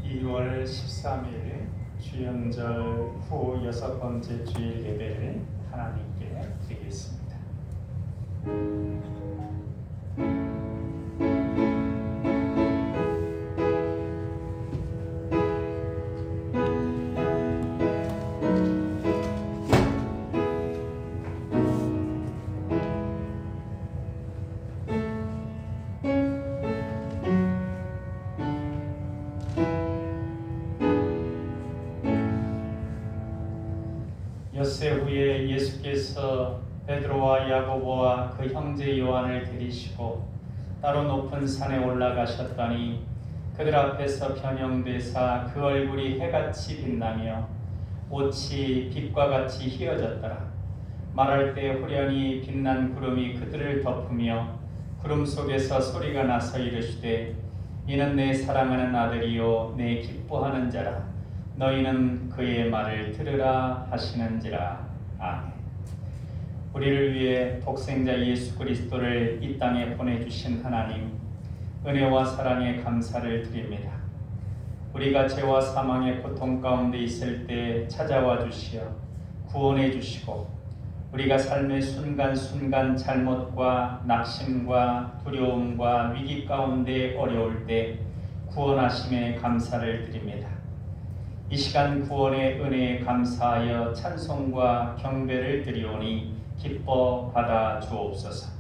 2월 13일 주연절 후 6번째 주일 예배를 하나님께 드리겠습니다. 엿새 후에 예수께서 베드로와 야고보와 그 형제 요한을 데리시고 따로 높은 산에 올라가셨더니 그들 앞에서 변형되사 그 얼굴이 해같이 빛나며 옷이 빛과 같이 휘어졌더라. 말할 때 후련히 빛난 구름이 그들을 덮으며 구름 속에서 소리가 나서 이르시되 이는 내 사랑하는 아들이요 내 기뻐하는 자라. 너희는 그의 말을 들으라 하시는지라. 아멘. 우리를 위해 독생자 예수 그리스도를 이 땅에 보내주신 하나님, 은혜와 사랑에 감사를 드립니다. 우리가 죄와 사망의 고통 가운데 있을 때 찾아와 주시어 구원해 주시고, 우리가 삶의 순간순간 잘못과 낙심과 두려움과 위기 가운데 어려울 때 구원하심에 감사를 드립니다. 이 시간 구원의 은혜에 감사하여 찬송과 경배를 드리오니 기뻐 받아 주옵소서.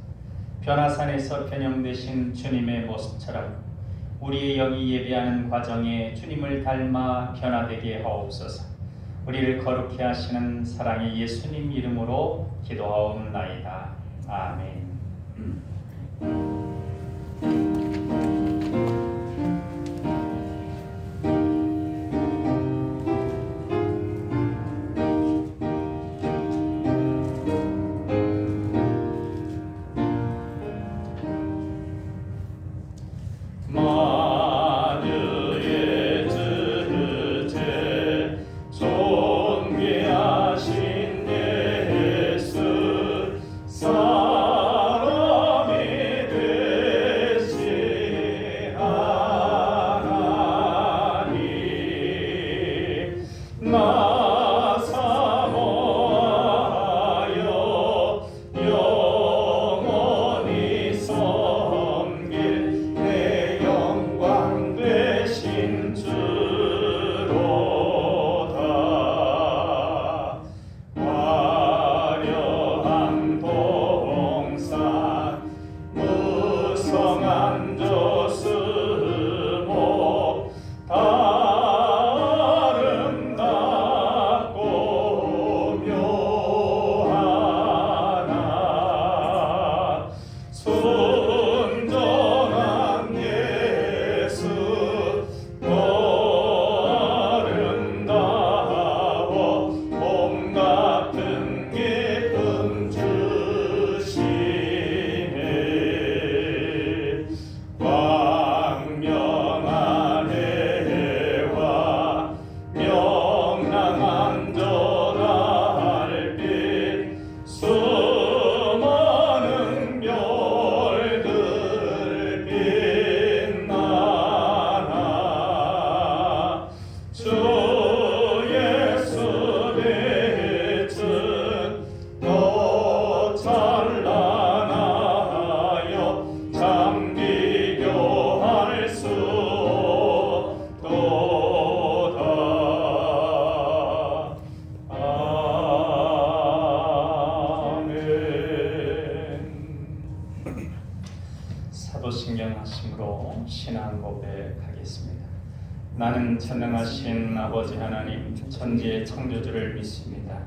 변화산에서 변형되신 주님의 모습처럼 우리의 영이 예배하는 과정에 주님을 닮아 변화되게 하옵소서. 우리를 거룩히 하시는 사랑의 예수님 이름으로 기도하옵나이다. 아멘. 사도신경하심으로 신앙 고백하겠습니다. 나는 전능하신 아버지 하나님 천지의 창조주를 믿습니다.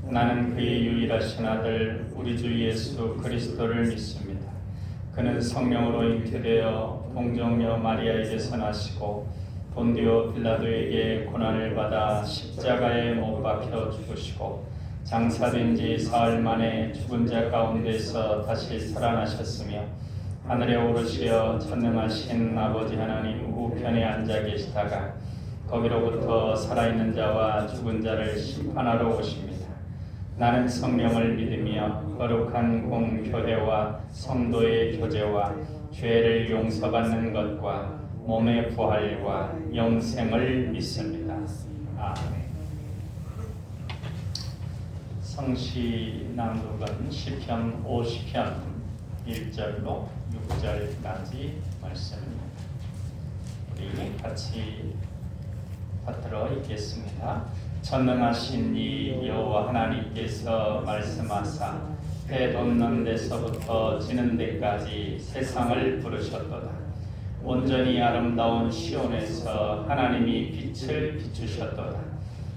나는 그의 유일하신 아들 우리 주 예수 그리스도를 믿습니다. 그는 성령으로 잉태되어 동정녀 마리아에게서 나시고 본디오 빌라도에게 고난을 받아 십자가에 못 박혀 죽으시고 장사된 지 사흘 만에 죽은 자 가운데서 다시 살아나셨으며 하늘에 오르시어 전능하신 아버지 하나님 우편에 앉아 계시다가 거기로부터 살아있는 자와 죽은 자를 심판하러 오십니다. 나는 성령을 믿으며 거룩한 공교회와 성도의 교제와 죄를 용서받는 것과 몸의 부활과 영생을 믿습니다. 아멘. 성시 낭독은 시편 50편 1절로 6절까지 말씀입니다. 우리 같이 받들어 읽겠습니다. 전능하신 이 여호와 하나님께서 말씀하사 해 돋는 데서부터 지는 데까지 세상을 부르셨도다. 온전히 아름다운 시온에서 하나님이 빛을 비추셨도다.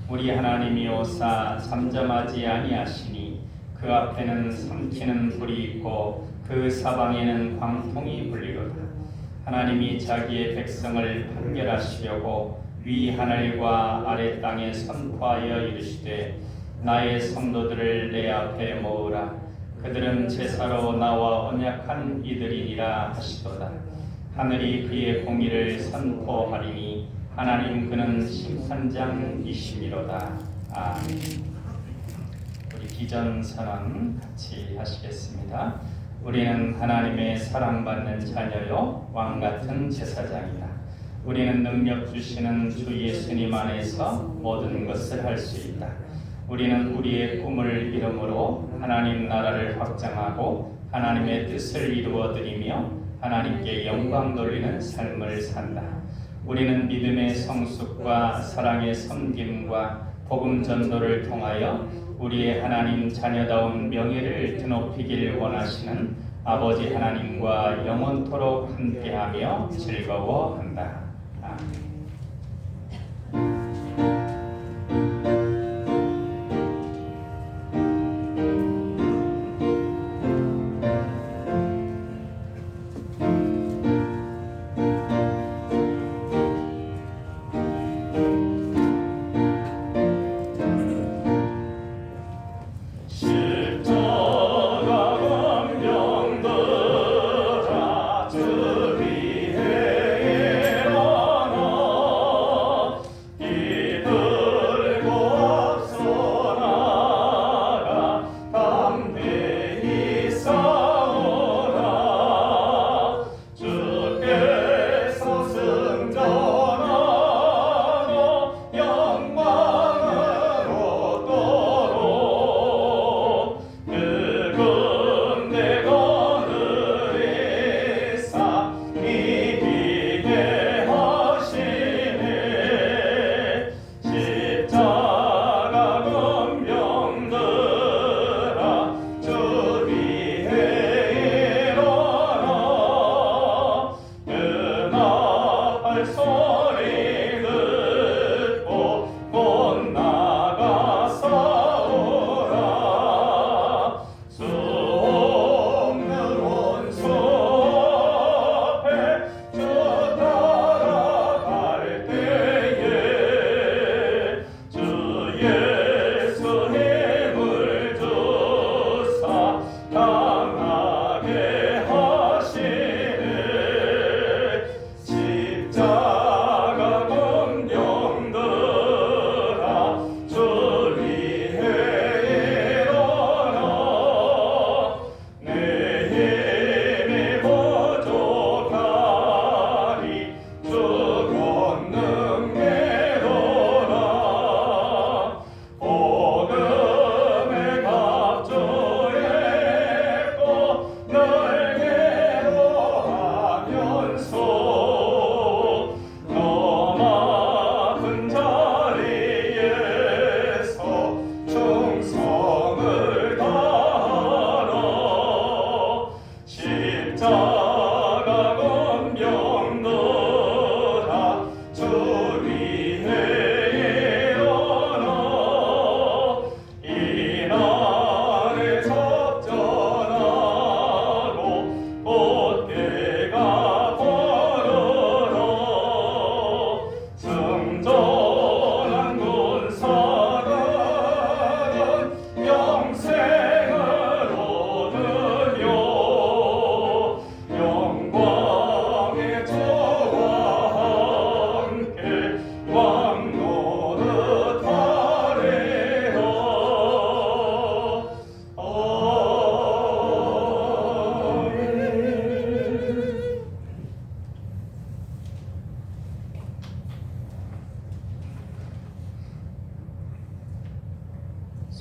우리 하나님이 오사 잠잠하지 아니하시니 그 앞에는 삼키는 불이 있고 그 사방에는 광풍이 불리로다. 하나님이 자기의 백성을 판결하시려고 위 하늘과 아래 땅에 선포하여 이르시되 나의 성도들을 내 앞에 모으라. 그들은 제사로 나와 언약한 이들이니라 하시도다. 하늘이 그의 공의를 선포하리니 하나님 그는 심판장이시미로다. 아멘. 우리 기전선언 같이 하시겠습니다. 우리는 하나님의 사랑받는 자녀요 왕같은 제사장이다. 우리는 능력 주시는 주 예수님 안에서 모든 것을 할 수 있다. 우리는 우리의 꿈을 이름으로 하나님 나라를 확장하고 하나님의 뜻을 이루어드리며 하나님께 영광 돌리는 삶을 산다. 우리는 믿음의 성숙과 사랑의 섬김과 복음 전도를 통하여 우리의 하나님 자녀다운 명예를 드높이길 원하시는 아버지 하나님과 영원토록 함께하며 즐거워한다. 아멘. 십자가 광명들아 주 위에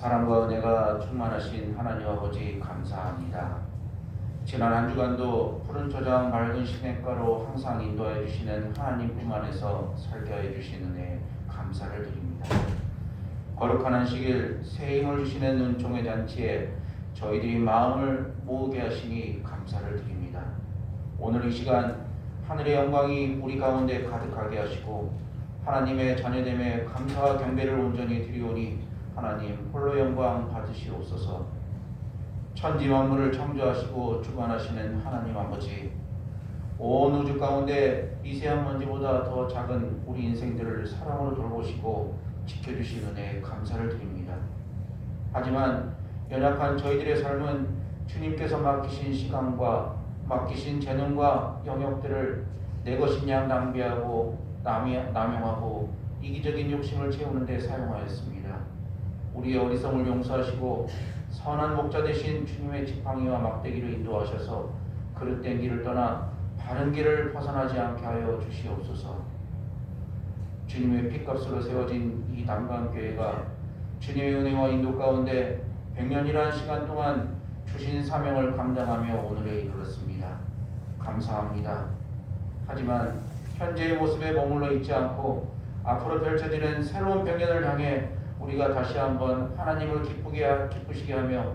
사랑과 은혜가 충만하신 하나님 아버지 감사합니다. 지난 한 주간도 푸른 초장 맑은 시냇가로 항상 인도해 주시는 하나님 품 안에서 살게 해 주신 은혜 감사를 드립니다. 거룩한 안식일 새 힘을 주시는 은총의 잔치에 저희들이 마음을 모으게 하시니 감사를 드립니다. 오늘 이 시간 하늘의 영광이 우리 가운데 가득하게 하시고 하나님의 자녀됨에 감사와 경배를 온전히 드리오니 하나님 홀로 영광 받으시옵소서. 천지 만물을 창조하시고 주관하시는 하나님 아버지, 온 우주 가운데 미세한 먼지보다 더 작은 우리 인생들을 사랑으로 돌보시고 지켜주신 은혜에 감사를 드립니다. 하지만 연약한 저희들의 삶은 주님께서 맡기신 시간과 맡기신 재능과 영역들을 내 것인 양 낭비하고 남용하고 이기적인 욕심을 채우는 데 사용하였습니다. 우리의 어리석음을 용서하시고 선한 목자 되신 주님의 지팡이와 막대기를 인도하셔서 그릇된 길을 떠나 바른 길을 벗어나지 않게 하여 주시옵소서. 주님의 핏값으로 세워진 이 남강교회가 주님의 은혜와 인도 가운데 100년이라는 시간 동안 주신 사명을 감당하며 오늘에 이르렀습니다. 감사합니다. 하지만 현재의 모습에 머물러 있지 않고 앞으로 펼쳐지는 새로운 100년을 향해 우리가 다시 한번 하나님을 기쁘시게 하며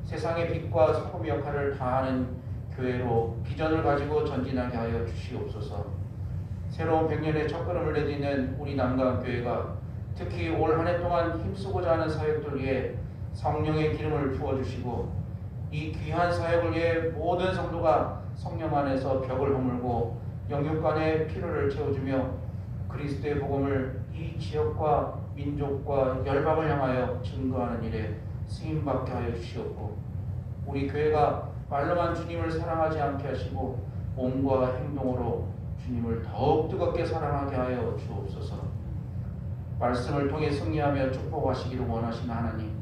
세상의 빛과 소금 역할을 다하는 교회로 비전을 가지고 전진하게 하여 주시옵소서. 새로운 100년의 첫걸음을 내딛는 우리 남가교회가 특히 올 한 해 동안 힘쓰고자 하는 사역들 위해 성령의 기름을 부어주시고 이 귀한 사역을 위해 모든 성도가 성령 안에서 벽을 허물고 영육간의 필요를 채워주며 그리스도의 복음을 이 지역과 민족과 열방을 향하여 증거하는 일에 쓰임받게 하여 주시옵고 우리 교회가 말로만 주님을 사랑하지 않게 하시고 몸과 행동으로 주님을 더욱 뜨겁게 사랑하게 하여 주옵소서. 말씀을 통해 승리하며 축복하시기를 원하시는 하나님,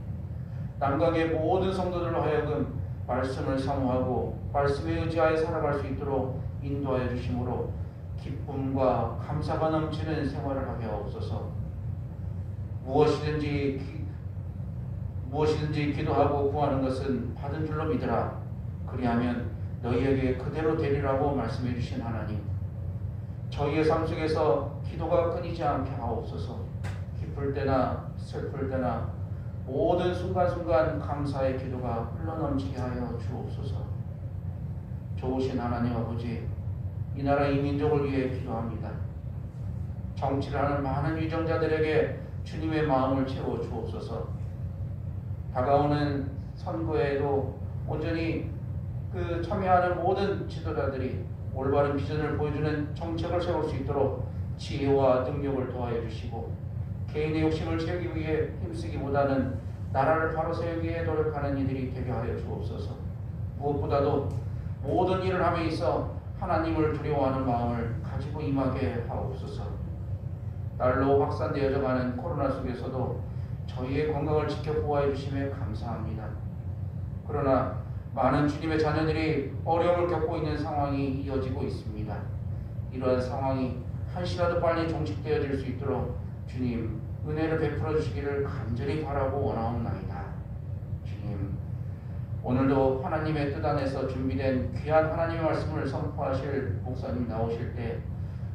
남강의 모든 성도들로 하여금 말씀을 사모하고 말씀에 의지하여 살아갈 수 있도록 인도하여 주심으로 기쁨과 감사가 넘치는 생활을 하게 하옵소서. 무엇이든지 기도하고 구하는 것은 받은 줄로 믿으라. 그리하면 너희에게 그대로 되리라고 말씀해 주신 하나님, 저희의 삶 속에서 기도가 끊이지 않게 하옵소서. 기쁠 때나 슬플 때나 모든 순간순간 감사의 기도가 흘러넘치게 하여 주옵소서. 좋으신 하나님 아버지, 이 나라 이 민족을 위해 기도합니다. 정치를 하는 많은 위정자들에게 주님의 마음을 채워 주옵소서. 다가오는 선거에도 온전히 참여하는 모든 지도자들이 올바른 비전을 보여주는 정책을 세울 수 있도록 지혜와 능력을 더하여 주시고 개인의 욕심을 채우기 위해 힘쓰기보다는 나라를 바로 세우기 위해 노력하는 이들이 되게 하여 주옵소서. 무엇보다도 모든 일을 함에 있어 하나님을 두려워하는 마음을 가지고 임하게 하옵소서. 날로 확산되어져 가는 코로나 속에서도 저희의 건강을 지켜 보호해 주심에 감사합니다. 그러나 많은 주님의 자녀들이 어려움을 겪고 있는 상황이 이어지고 있습니다. 이러한 상황이 한시라도 빨리 종식되어질 수 있도록 주님 은혜를 베풀어 주시기를 간절히 바라고 원하옵나이다. 주님, 오늘도 하나님의 뜻 안에서 준비된 귀한 하나님의 말씀을 선포하실 목사님 나오실 때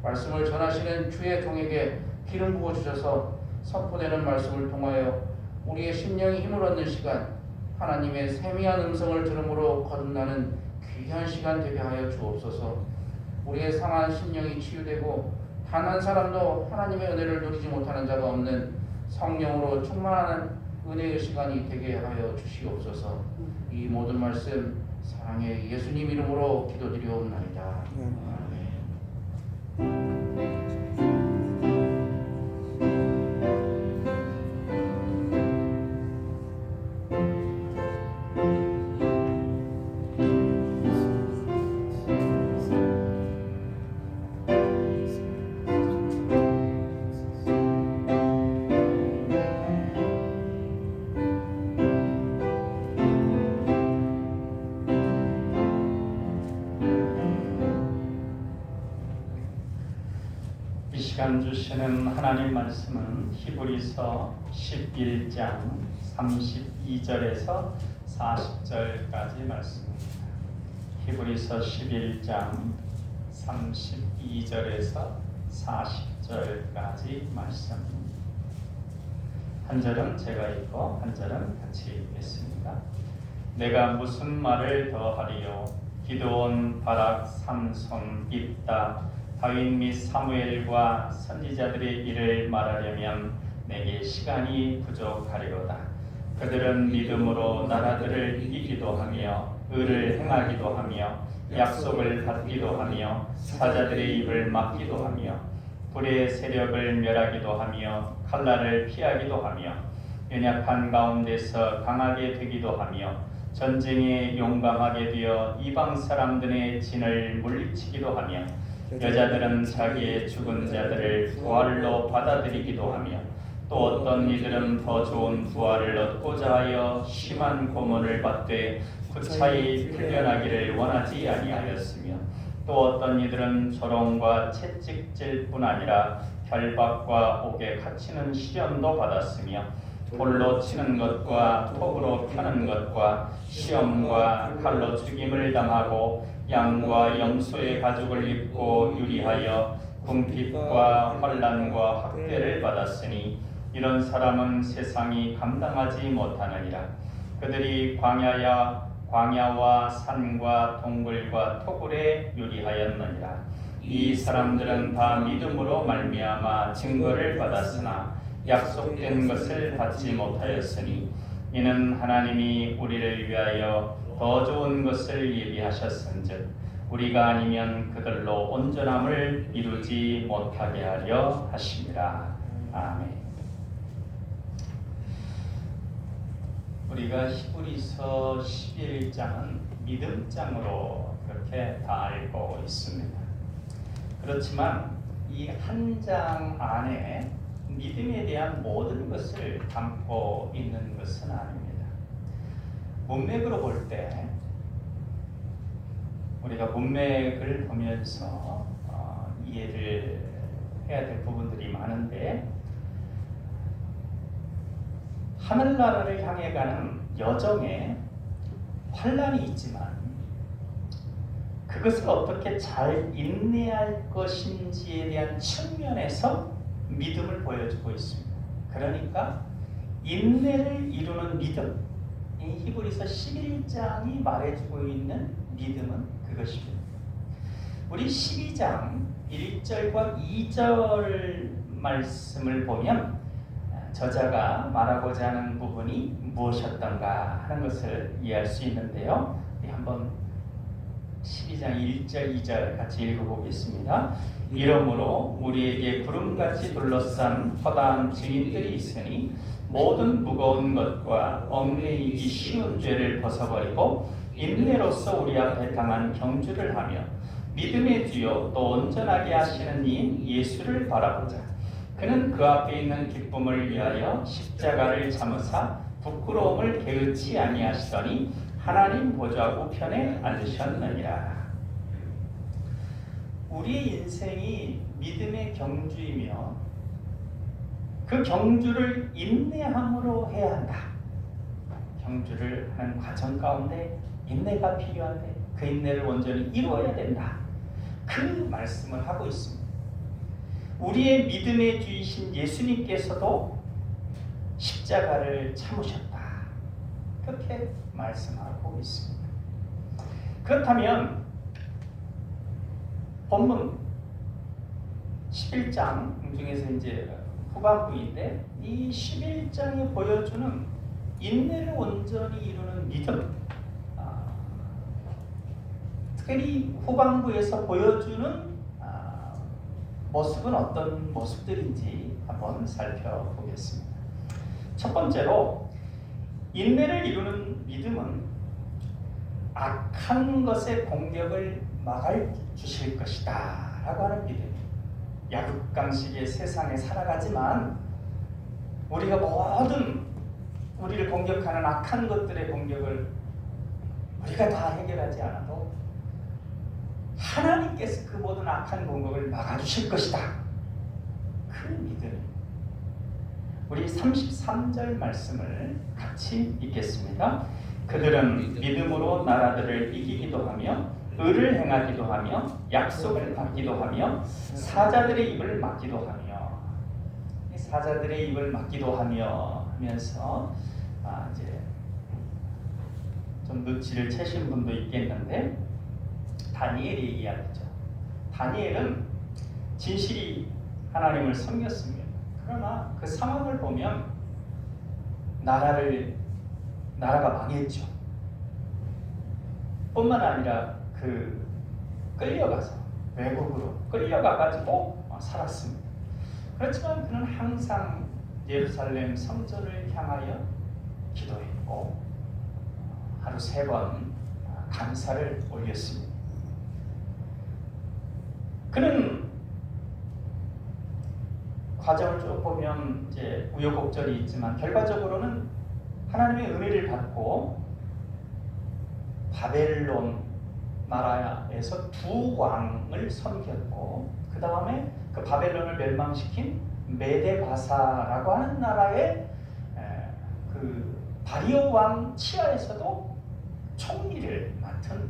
말씀을 전하시는 주의 종에게 기름 부어 주셔서 선포되는 말씀을 통하여 우리의 심령이 힘을 얻는 시간, 하나님의 세미한 음성을 들음으로 거듭나는 귀한 시간 되게 하여 주옵소서. 우리의 상한 심령이 치유되고 단 한 사람도 하나님의 은혜를 누리지 못하는 자가 없는 성령으로 충만한 은혜의 시간이 되게 하여 주시옵소서. 이 모든 말씀 사랑의 예수님 이름으로 기도드리옵나이다. 시간 주시는 하나님 말씀은 히브리서 11장 32절에서 40절까지 말씀입니다. 히브리서 11장 32절에서 40절까지 말씀. 한 절은 제가 읽고 한 절은 같이 읽겠습니다. 내가 무슨 말을 더하리요? 기드온, 바락, 삼손, 입다, 다윗 및 사무엘과 선지자들의 일을 말하려면 내게 시간이 부족하리로다. 그들은 믿음으로 나라들을 이기기도 하며 의를 행하기도 하며 약속을 받기도 하며 사자들의 입을 막기도 하며 불의 세력을 멸하기도 하며 칼날을 피하기도 하며 연약한 가운데서 강하게 되기도 하며 전쟁에 용감하게 되어 이방 사람들의 진을 물리치기도 하며 여자들은 자기의 죽은 자들을 부활로 받아들이기도 하며 또 어떤 이들은 더 좋은 부활을 얻고자 하여 심한 고문을 받되 구차히 풀려나기를 원하지 아니하였으며 또 어떤 이들은 조롱과 채찍질뿐 아니라 결박과 옥에 갇히는 시련도 받았으며 돌로 치는 것과 톱으로 펴는 것과 시험과 칼로 죽임을 당하고 양과 염소의 가죽을 입고 유리하여 궁핍과 환난과 학대를 받았으니 이런 사람은 세상이 감당하지 못하느니라. 그들이 광야와 산과 동굴과 토굴에 유리하였느니라. 이 사람들은 다 믿음으로 말미암아 증거를 받았으나 약속된 것을 받지 못하였으니 이는 하나님이 우리를 위하여 더 좋은 것을 예비하셨은즉 우리가 아니면 그들로 온전함을 이루지 못하게 하려 하심이라. 아멘. 우리가 히브리서 11장은 믿음장으로 그렇게 다 알고 있습니다. 그렇지만 이 한 장 안에 믿음에 대한 모든 것을 담고 있는 것은 아닙니다. 문맥으로 볼 때 우리가 문맥을 보면서 이해를 해야 될 부분들이 많은데 하늘나라를 향해 가는 여정에 환난이 있지만 그것을 어떻게 잘 인내할 것인지에 대한 측면에서 믿음을 보여주고 있습니다. 그러니까 인내를 이루는 믿음, 이 히브리서 11장이 말해주고 있는 믿음은 그것입니다. 우리 12장 1절과 2절 말씀을 보면 저자가 말하고자 하는 부분이 무엇이었던가 하는 것을 이해할 수 있는데요. 한번 12장 1절 2절 같이 읽어보겠습니다. 이러므로 우리에게 구름같이 둘러싼 허다한 증인들이 있으니 모든 무거운 것과 얽매이기 쉬운 죄를 벗어버리고 인내로서 우리 앞에 당한 경주를 하며 믿음의 주요 또 온전하게 하시는 이인 예수를 바라보자. 그는 그 앞에 있는 기쁨을 위하여 십자가를 참으사 부끄러움을 게으치 아니하시더니 하나님 보좌 우편에 앉으셨느니라. 우리의 인생이 믿음의 경주이며 그 경주를 인내함으로 해야 한다. 경주를 하는 과정 가운데 인내가 필요한데 그 인내를 온전히 이루어야 된다. 그 말씀을 하고 있습니다. 우리의 믿음의 주이신 예수님께서도 십자가를 참으셨다. 그렇게 말씀하고 있습니다. 그렇다면 본문 11장 중에서 이제 후반부인데 이 11장이 보여주는 인내를 온전히 이루는 믿음, 특히 후반부에서 보여주는 모습은 어떤 모습들인지 한번 살펴보겠습니다. 첫 번째로 인내를 이루는 믿음은 악한 것의 공격을 막아 주실 것이다 라고 하는 믿음입니다. 약육강식의 세상에 살아가지만 우리가 모든 우리를 공격하는 악한 것들의 공격을 우리가 다 해결하지 않아도 하나님께서 그 모든 악한 공격을 막아주실 것이다. 그 믿음. 우리 33절 말씀을 같이 읽겠습니다. 그들은 믿음으로 나라들을 이기기도 하며 의를 행하기도 하며 약속을 받기도 하며 사자들의 입을 막기도 하며, 사자들의 입을 막기도 하며 하면서 이제 좀 눈치를 채신 분도 있겠는데, 다니엘의 이야기죠. 다니엘은 진실이 하나님을 섬겼습니다. 그러나 그 상황을 보면 나라가 망했죠. 뿐만 아니라 끌려가서 외국으로 끌려가가지고 살았습니다. 그렇지만 그는 항상 예루살렘 성전을 향하여 기도했고 하루 3번 감사를 올렸습니다. 그는 과정을 쭉 보면 이제 우여곡절이 있지만 결과적으로는 하나님의 은혜를 받고 바벨론 나라에서 2 왕을 섬겼고, 그 다음에 그 바벨론을 멸망시킨 메데바사라고 하는 나라의 그 다리오 왕 치하에서도 총리를 맡은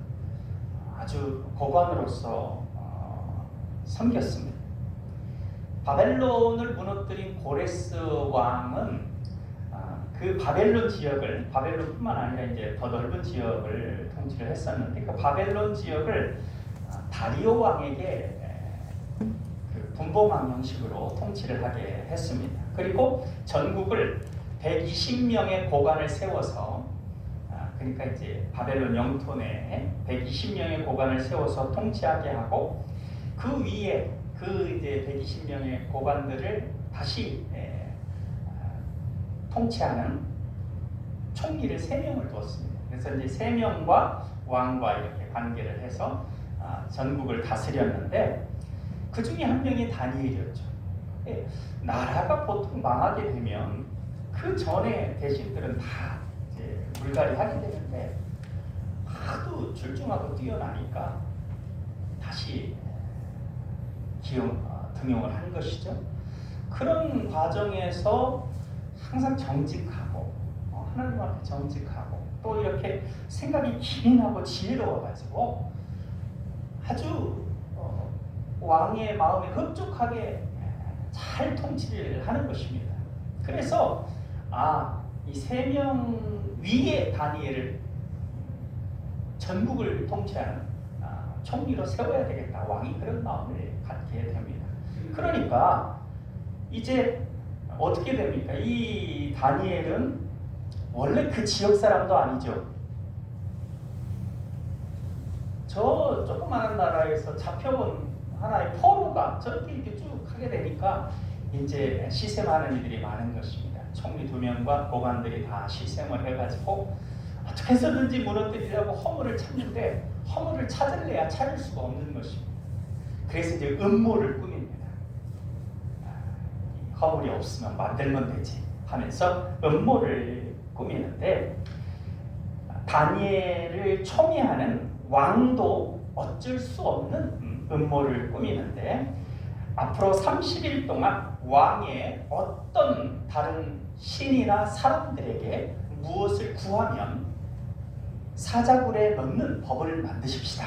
아주 고관으로서 섬겼습니다. 바벨론을 무너뜨린 고레스 왕은 그 바벨론 지역을, 바벨론뿐만 아니라 이제 더 넓은 지역을 통치를 했었는데, 그 바벨론 지역을 다리오 왕에게 그 분봉왕 형식으로 통치를 하게 했습니다. 그리고 전국을 120명의 고관을 세워서, 그러니까 이제 바벨론 영토 내에 120명의 고관을 세워서 통치하게 하고, 그 위에 그 이제 120명의 고관들을 다시 통치하는 총리를 3명을 두었습니다. 그래서 이제 3명과 왕과 이렇게 관계를 해서 전국을 다스렸는데, 그 중에 한 명이 다니엘이었죠. 나라가 보통 망하게 되면 그 전에 대신들은 다 이제 물갈이 하게 되는데, 하도 출중하고 뛰어나니까 다시 등용을 한 것이죠. 그런 과정에서 항상 정직하고 하나님 앞에 정직하고 또 이렇게 생각이 기민하고 지혜로워가지고 아주 왕의 마음에 흡족하게 잘 통치를 하는 것입니다. 그래서 이 3명 위에 다니엘을 전국을 통치하는 총리로 세워야 되겠다. 왕이 그런 마음을 갖게 됩니다. 그러니까 이제 어떻게 됩니까? 이 다니엘은 원래 그 지역 사람도 아니죠. 저 조그마한 나라에서 잡혀온 하나의 포로가 저렇게 이렇게 쭉 하게 되니까 이제 시샘하는 이들이 많은 것입니다. 총리 2명과 고관들이 다 시샘을 해가지고 어떻게 해서든지 무너뜨리려고 허물을 찾는데, 허물을 찾을래야 찾을 수가 없는 것입니다. 그래서 이제 음모를 꾸밉니다. 허물이 없으면 만들면 되지 하면서 음모를 꾸미는데, 다니엘을 총애하는 왕도 어쩔 수 없는 음모를 꾸미는데, 앞으로 30일 동안 왕의 어떤 다른 신이나 사람들에게 무엇을 구하면 사자굴에 넣는 법을 만드십시다.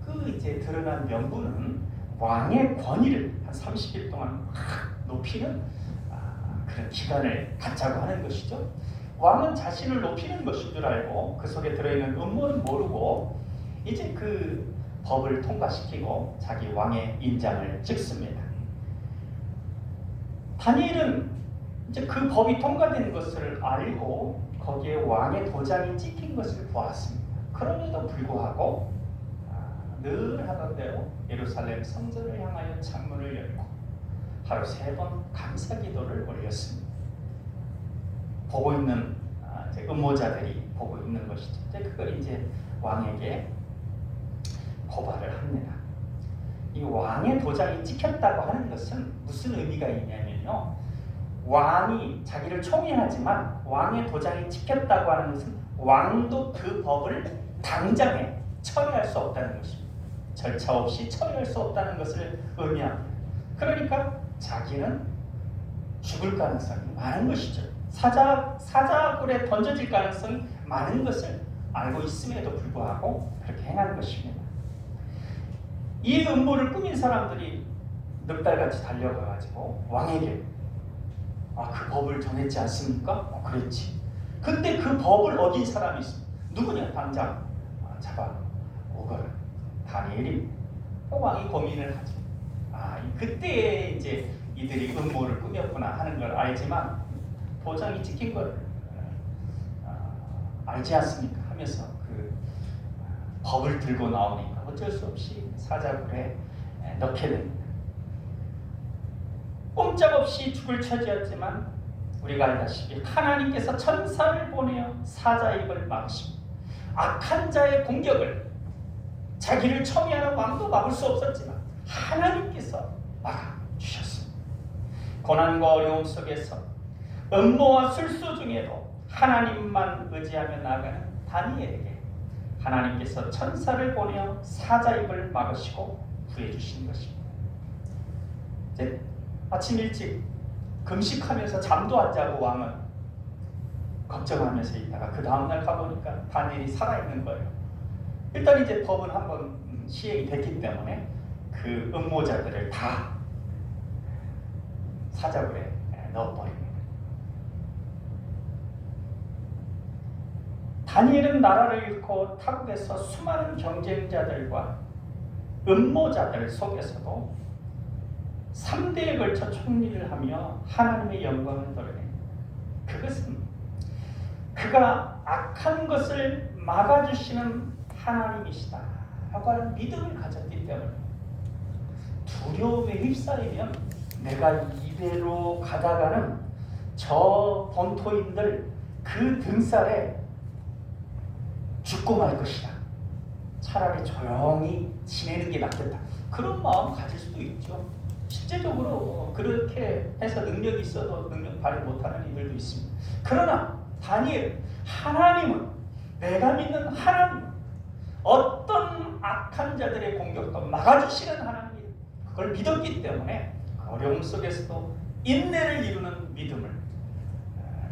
그 이제 드러난 명분은 왕의 권위를 한 30일 동안 막 높이는 그런 기간을 갖자고 하는 것이죠. 왕은 자신을 높이는 것인 줄 알고 그 속에 들어있는 음모는 모르고 이제 그 법을 통과시키고 자기 왕의 인장을 찍습니다. 다니엘은 이제 그 법이 통과된 것을 알고 거기에 왕의 도장이 찍힌 것을 보았습니다. 그럼에도 불구하고 늘 하던 대로 예루살렘 성전을 향하여 창문을 열고 하루 3번 감사 기도를 올렸습니다. 보고 있는 이제 음모자들이 보고 있는 것이죠. 그걸 이제 왕에게 고발을 합니다. 이 왕의 도장이 찍혔다고 하는 것은 무슨 의미가 있냐면요, 왕이 자기를 총애하지만 왕의 도장이 찍혔다고 하는 것은 왕도 그 법을 당장에 처리할 수 없다는 것입니다. 절차 없이 처리할 수 없다는 것을 의미합니다. 그러니까 자기는 죽을 가능성이 많은 것이죠. 사자굴에 던져질 가능성이 많은 것을 알고 있음에도 불구하고 그렇게 행한 것입니다. 이 음모를 꾸민 사람들이 늑달같이 달려가가지고 왕에게 그 법을 정했지 않습니까? 그랬지. 근데 그 법을 어긴 사람이 있습니다. 누구냐? 당장 잡아 오거라. 다니엘입니다. 왕이 고민을 하죠. 그때 이제 이들이 음모를 꾸몄구나 하는 걸 알지만 도장이 찍힌 걸 알지 않습니까? 하면서 그 법을 들고 나오니까 어쩔 수 없이 사자굴에 넣게 됩니다. 꼼짝없이 죽을 처지였지만 우리가 알다시피 하나님께서 천사를 보내어 사자 입을 막으십니다. 악한 자의 공격을 자기를 청해하는 왕도 막을 수 없었지만 하나님께서 막아주셨습니다. 고난과 어려움 속에서 음모와 술수 중에도 하나님만 의지하며 나아가는 다니엘에게 하나님께서 천사를 보내어 사자 입을 막으시고 구해주신 것입니다. 이제 아침 일찍 금식하면서 잠도 안 자고 왕은 걱정하면서 있다가 그 다음날 가보니까 다니엘이 살아있는 거예요. 일단 이제 법은 한번 시행이 됐기 때문에 그 음모자들을 다 사자굴에 넣어버립니다. 다니엘은 나라를 잃고 타국에서 수많은 경쟁자들과 음모자들 속에서도 3대에 걸쳐 총리를 하며 하나님의 영광을 드러냅니다. 그것은 그가 악한 것을 막아주시는 하나님이시다 라고 하는 믿음을 가졌기 때문에 두려움에 휩싸이면 내가 이대로 가다가는 저 본토인들 그 등살에 죽고 말 것이다. 차라리 조용히 지내는 게 낫겠다. 그런 마음 가질 수도 있죠. 실제적으로 그렇게 해서 능력이 있어도 능력 발휘 못하는 이들도 있습니다. 그러나 다니엘, 하나님은 내가 믿는 하나님, 어떤 악한 자들의 공격도 막아주시는 하나님, 그걸 믿었기 때문에 어려움 속에서도 인내를 이루는 믿음을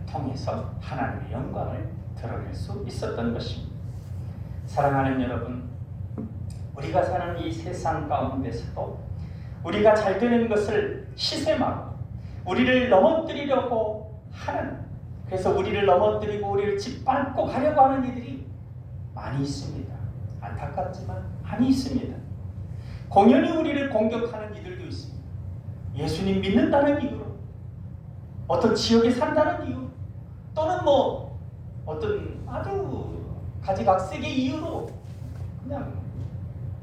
통해서 하나님의 영광을 드러낼 수 있었던 것입니다. 사랑하는 여러분, 우리가 사는 이 세상 가운데서도 우리가 잘 되는 것을 시샘하고 우리를 넘어뜨리려고 하는, 그래서 우리를 넘어뜨리고 우리를 짓밟고 가려고 하는 이들이 많이 있습니다. 안타깝지만 많이 있습니다. 공연히 우리를 공격하는 이들도 있습니다. 예수님 믿는다는 이유로, 어떤 지역에 산다는 이유, 또는 어떤 아주 가지각색의 이유로 그냥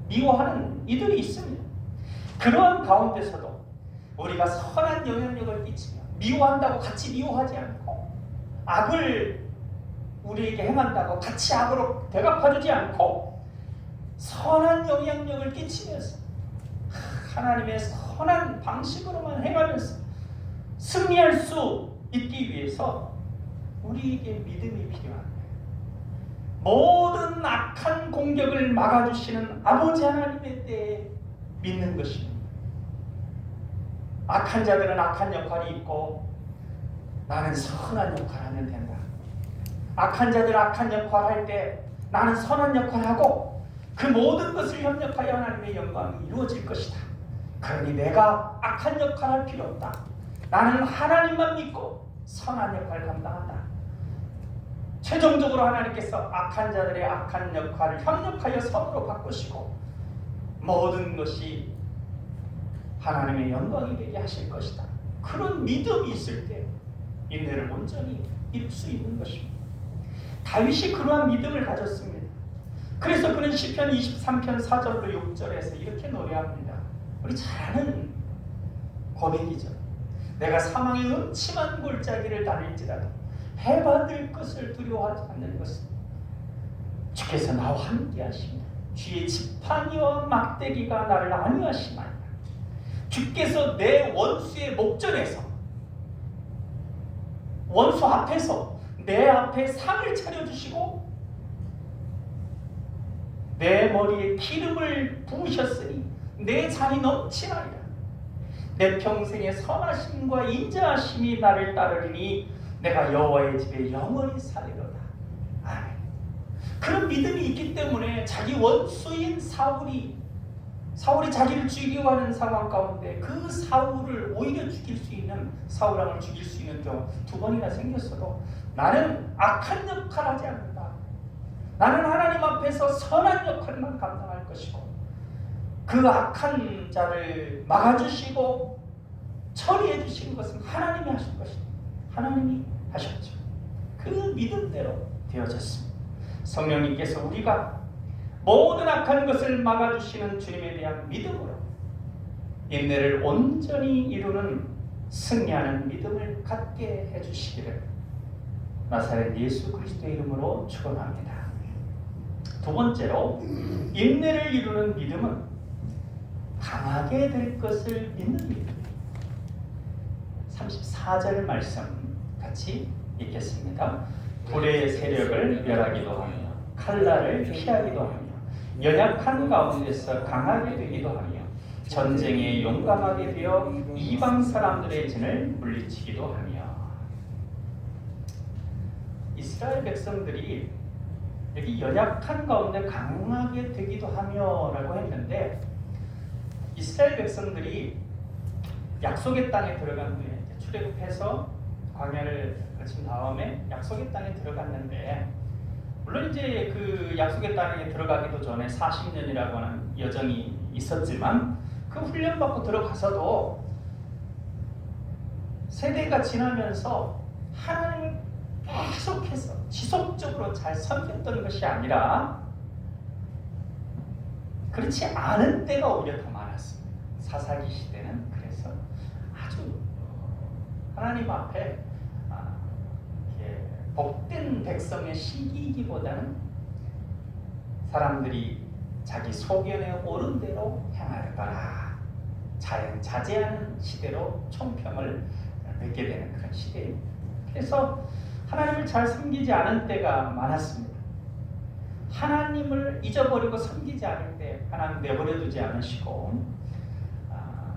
미워하는 이들이 있습니다. 그러한 가운데서도 우리가 선한 영향력을 끼치며 미워한다고 같이 미워하지 않고 악을 우리에게 행한다고 같이 악으로 대갚아주지 않고 선한 영향력을 끼치면서 하나님의 선한 방식으로만 행하면서 승리할 수 있기 위해서 우리에게 믿음이 필요합니다. 모든 악한 공격을 막아주시는 아버지 하나님의 때에 믿는 것입니다. 악한 자들은 악한 역할이 있고 나는 선한 역할을 하면 된다. 악한 자들 악한 역할을 할 때 나는 선한 역할을 하고 그 모든 것을 협력하여 하나님의 영광이 이루어질 것이다. 그러니 내가 악한 역할을 할 필요 없다. 나는 하나님만 믿고 선한 역할을 감당한다. 최종적으로 하나님께서 악한 자들의 악한 역할을 협력하여 선으로 바꾸시고 모든 것이 하나님의 영광이 되게 하실 것이다. 그런 믿음이 있을 때 인내를 온전히 이룰 수 있는 것입니다. 다윗이 그러한 믿음을 가졌습니다. 그래서 그는 시편 23편 4절로 6절에서 이렇게 노래합니다. 우리 잘 아는 고백이죠. 내가 사망의 음침한 골짜기를 다닐지라도 해받을 것을 두려워하지 않는 것은 주께서 나와 함께 하십니다. 주의 지팡이와 막대기가 나를 안위하시나이다. 주께서 내 원수의 목전에서, 원수 앞에서 내 앞에 상을 차려주시고 내 머리에 기름을 부으셨으니 내 잔이 넘치나이다. 내 평생의 선하심과 인자하심이 나를 따르리니 내가 여호와의 집에 영원히 살리로다. 아멘. 그런 믿음이 있기 때문에 자기 원수인 사울이 자기를 죽이려고 하는 상황 가운데 그 사울을 오히려 죽일 수 있는, 사울왕을 죽일 수 있는 경우 2번이나 생겼어도 나는 악한 역할 하지 않는다. 나는 하나님 앞에서 선한 역할만 감당할 것이고 그 악한 자를 막아주시고 처리해 주시는 것은 하나님이 하실 것입니다. 하나님이 하셨죠. 그 믿음대로 되어졌습니다. 성령님께서 우리가 모든 악한 것을 막아주시는 주님에 대한 믿음으로 인내를 온전히 이루는 승리하는 믿음을 갖게 해주시기를 나사렛 예수 그리스도의 이름으로 축원합니다. 2번째로 인내를 이루는 믿음은 강하게 될 것을 믿는 믿음입니다. 34절 말씀 같이 읽겠습니다. 불의 세력을 멸하기도 하며 칼날을 피하기도 하며 연약한 가운데서 강하게 되기도 하며 전쟁에 용감하게 되어 이방 사람들의 진을 물리치기도 하며. 이스라엘 백성들이 여기 연약한 가운데 강하게 되기도 하며 라고 했는데, 이스라엘 백성들이 약속의 땅에 들어간 후에 출애굽해서 광야를 거친 다음에 약속의 땅에 들어갔는데, 물론 이제 그 약속의 땅에 들어가기도 전에 40년이라고 하는 여정이 있었지만 그 훈련받고 들어가서도 세대가 지나면서 하나님을 계속해서 지속적으로 잘 섬겼던 것이 아니라 그렇지 않은 때가 오히려 더 많았습니다. 사사기 시대는 그래서 아주 하나님 앞에 복된 백성의 시기이기보다는 사람들이 자기 소견에 옳은 대로 행할 거라 자제하는 시대로 총평을 맺게 되는 그런 시대예요. 그래서 하나님을 잘 섬기지 않은 때가 많았습니다. 하나님을 잊어버리고 섬기지 않을 때 하나님 내버려 두지 않으시고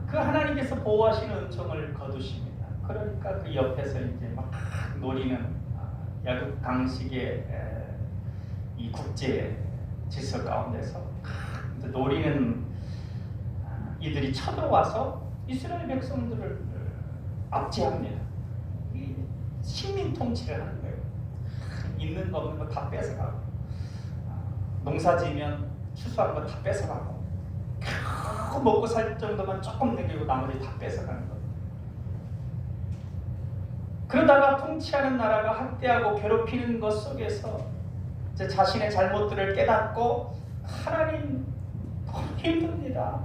그 하나님께서 보호하시는 은총을 거두십니다. 그러니까 그 옆에서 이제 막 노리는 야극강식의 이 국제 질서 가운데서 노리는 이들이 쳐들어와서 이스라엘 백성들을 압제합니다. 식민 통치를 하는 거예요. 있는 거 없는 거 다 뺏어가고, 농사지면 추수한 거 다 뺏어가고, 겨우 먹고 살 정도만 조금 남기고 나머지 다 뺏어가는 거예요. 그러다가 통치하는 나라가 학대하고 괴롭히는 것 속에서 이제 자신의 잘못들을 깨닫고 하나님 너무 힘듭니다.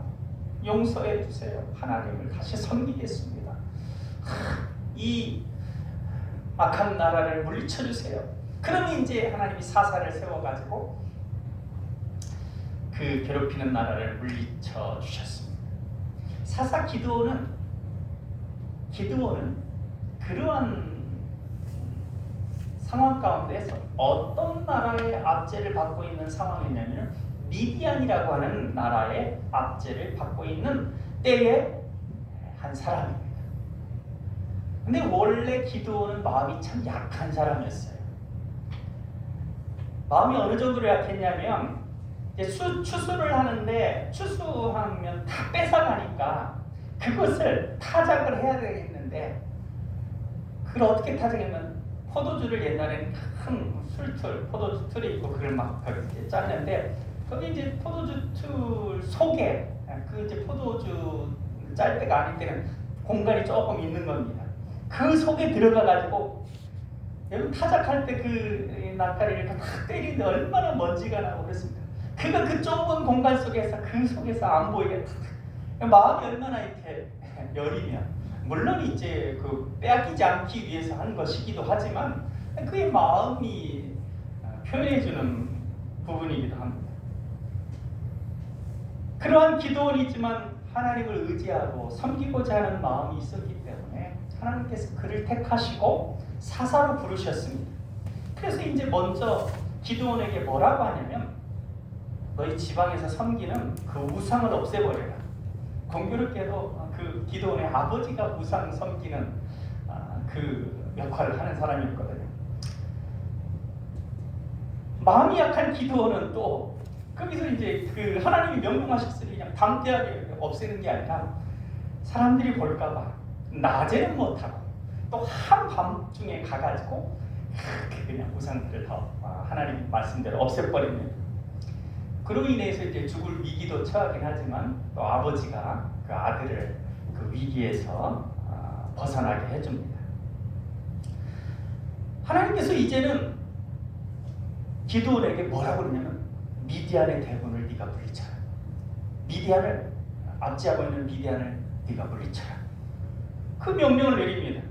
용서해 주세요. 하나님을 다시 섬기겠습니다. 이 악한 나라를 물리쳐 주세요. 그러면 이제 하나님이 사사를 세워가지고 그 괴롭히는 나라를 물리쳐 주셨습니다. 사사 기드온은 그러한 상황 가운데서 어떤 나라의 압제를 받고 있는 상황이냐면 미디안이라고 하는 나라의 압제를 받고 있는 때의 한 사람입니다. 근데 원래 기드온은 마음이 참 약한 사람이었어요. 마음이 어느 정도로 약했냐면 이제 추수를 하는데 추수하면 다 뺏어가니까 그것을 타작을 해야 되겠는데, 그걸 어떻게 타작하면 포도주를 옛날에는 큰 술틀, 포도주 틀이 있고 그걸 막 그렇게 짰는데, 거기 이제 포도주 틀 속에 그 이제 포도주 짤 때가 아닐 때는 공간이 조금 있는 겁니다. 그 속에 들어가 가지고 여러분 타작할 때 그 낯가리를 탁 때리는데 얼마나 먼지가 나고 그랬습니까? 그가 그 좁은 공간 속에서 그 속에서 안 보이게 마음이 얼마나 이렇게 여리면, 물론 이제 그 빼앗기지 않기 위해서 한 것이기도 하지만 그의 마음이 표현해주는 부분이기도 합니다. 그러한 기도원이지만 하나님을 의지하고 섬기고자 하는 마음이 있었기 때문에 하나님께서 그를 택하시고 사사로 부르셨습니다. 그래서 이제 먼저 기드온에게 뭐라고 하냐면, 너희 지방에서 섬기는 그 우상을 없애버려라. 공교롭게도 그 기도원의 아버지가 우상 섬기는 그 역할을 하는 사람이었거든요. 마음이 약한 기도원은 또 거기서 이제 그 하나님이 명령하셨으니 그냥 담대하게 없애는 게 아니라 사람들이 볼까봐 낮에는 못하고 또 한밤중에 가가지고 그냥 우상들을 다 하나님 말씀대로 없애버립니다. 그로 인해서 이제 죽을 위기도 처하긴 하지만 또 아버지가 그 아들을 그 위기에서 벗어나게 해줍니다. 하나님께서 이제는 기드온에게 뭐라고 그러냐면 미디안의 대군을 네가 물리쳐라. 미디안을 압제하고 있는 미디안을 네가 물리쳐라. 그 명령을 내립니다.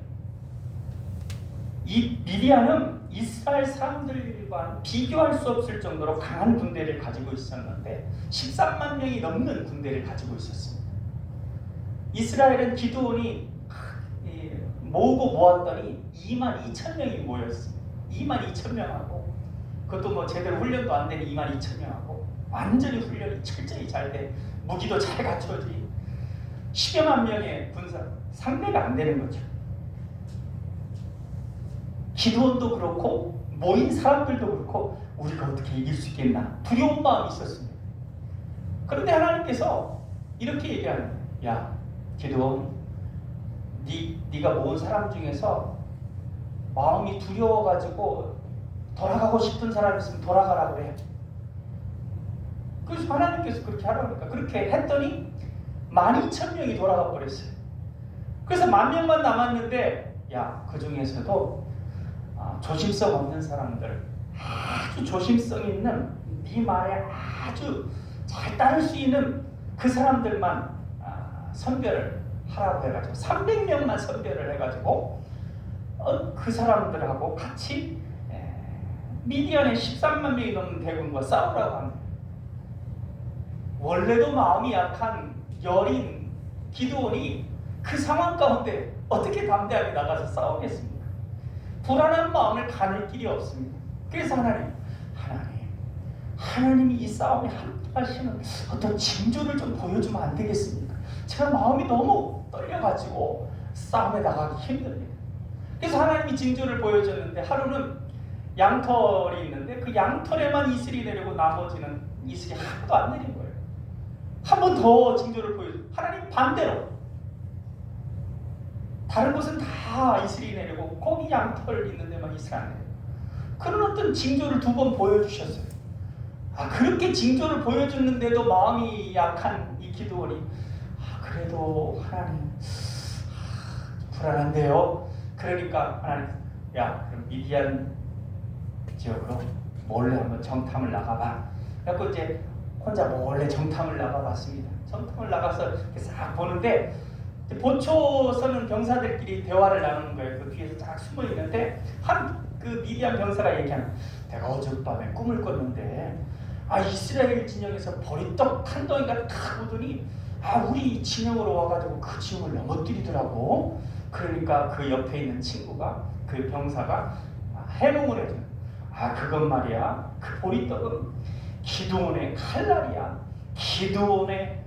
이 미디안은 이스라엘 사람들과 비교할 수 없을 정도로 강한 군대를 가지고 있었는데 13만 명이 넘는 군대를 가지고 있었습니다. 이스라엘은 기드온이 모으고 모았더니 2만 2천 명이 모였습니다. 2만 2천 명하고 그것도 뭐 제대로 훈련도 안 된 2만 2천 명하고 완전히 훈련이 철저히 잘 돼 무기도 잘 갖춰지 10여만 명의 군사 상대가 안 되는 거죠. 기드온도 그렇고 모인 사람들도 그렇고 우리가 어떻게 이길 수 있겠나 두려운 마음이 있었습니다. 그런데 하나님께서 이렇게 얘기하는 거예요. 야 기드온 네가 모은 사람 중에서 마음이 두려워가지고 돌아가고 싶은 사람 있으면 돌아가라고 그래. 그래서 하나님께서 그렇게 하라고 하니까 그렇게 했더니 12,000명이 돌아가 버렸어요. 그래서 10,000명만 남았는데 야 그 중에서도 조심성 없는 사람들 아주 조심성 있는 네 말에 아주 잘 따를 수 있는 그 사람들만 선별을 하라고 해가지고 300명만 선별을 해가지고 그 사람들하고 같이 미디안의 13만 명이 넘는 대군과 싸우라고 합니다. 원래도 마음이 약한 여린 기드온이 그 상황 가운데 어떻게 담대하게 나가서 싸우겠습니까? 불안한 마음을 가눌 길이 없습니다. 그래서 하나님이 이 싸움에 함께하시는 어떤 징조를 좀 보여주면 안 되겠습니까? 제가 마음이 너무 떨려가지고 싸움에 나가기 힘듭니다. 그래서 하나님이 징조를 보여줬는데 하루는 양털이 있는데 그 양털에만 이슬이 내리고 나머지는 이슬이 하나도 안 내린 거예요. 한 번 더 징조를 보여줘. 하나님 반대로 다른 곳은 다 이슬이 내리고 거기 양털 있는 데만 이슬 안 내려요. 그런 어떤 징조를 2번 보여주셨어요. 그렇게 징조를 보여줬는데도 마음이 약한 이 기드온이 그래도 하나님 불안한데요. 그러니까 하나님 그럼 미디안 지역으로 몰래 한번 정탐을 나가봐. 그래서 이제 혼자 몰래 정탐을 나가봤습니다. 정탐을 나가서 이렇게 싹 보는데 보초 서는 병사들끼리 대화를 나누는 거예요. 그 뒤에서 쫙 숨어 있는데 그 미디안 병사가 얘기하는 내가 어젯밤에 꿈을 꿨는데 이스라엘 진영에서 버리떡 한 덩이가 탁 오더니 우리 진영으로 와가지고 그 진영을 넘어뜨리더라고. 그러니까 그 옆에 있는 친구가 그 병사가 해몽을 해줘요. 그건 말이야 그 보리떡은 기드온의 칼날이야. 기드온의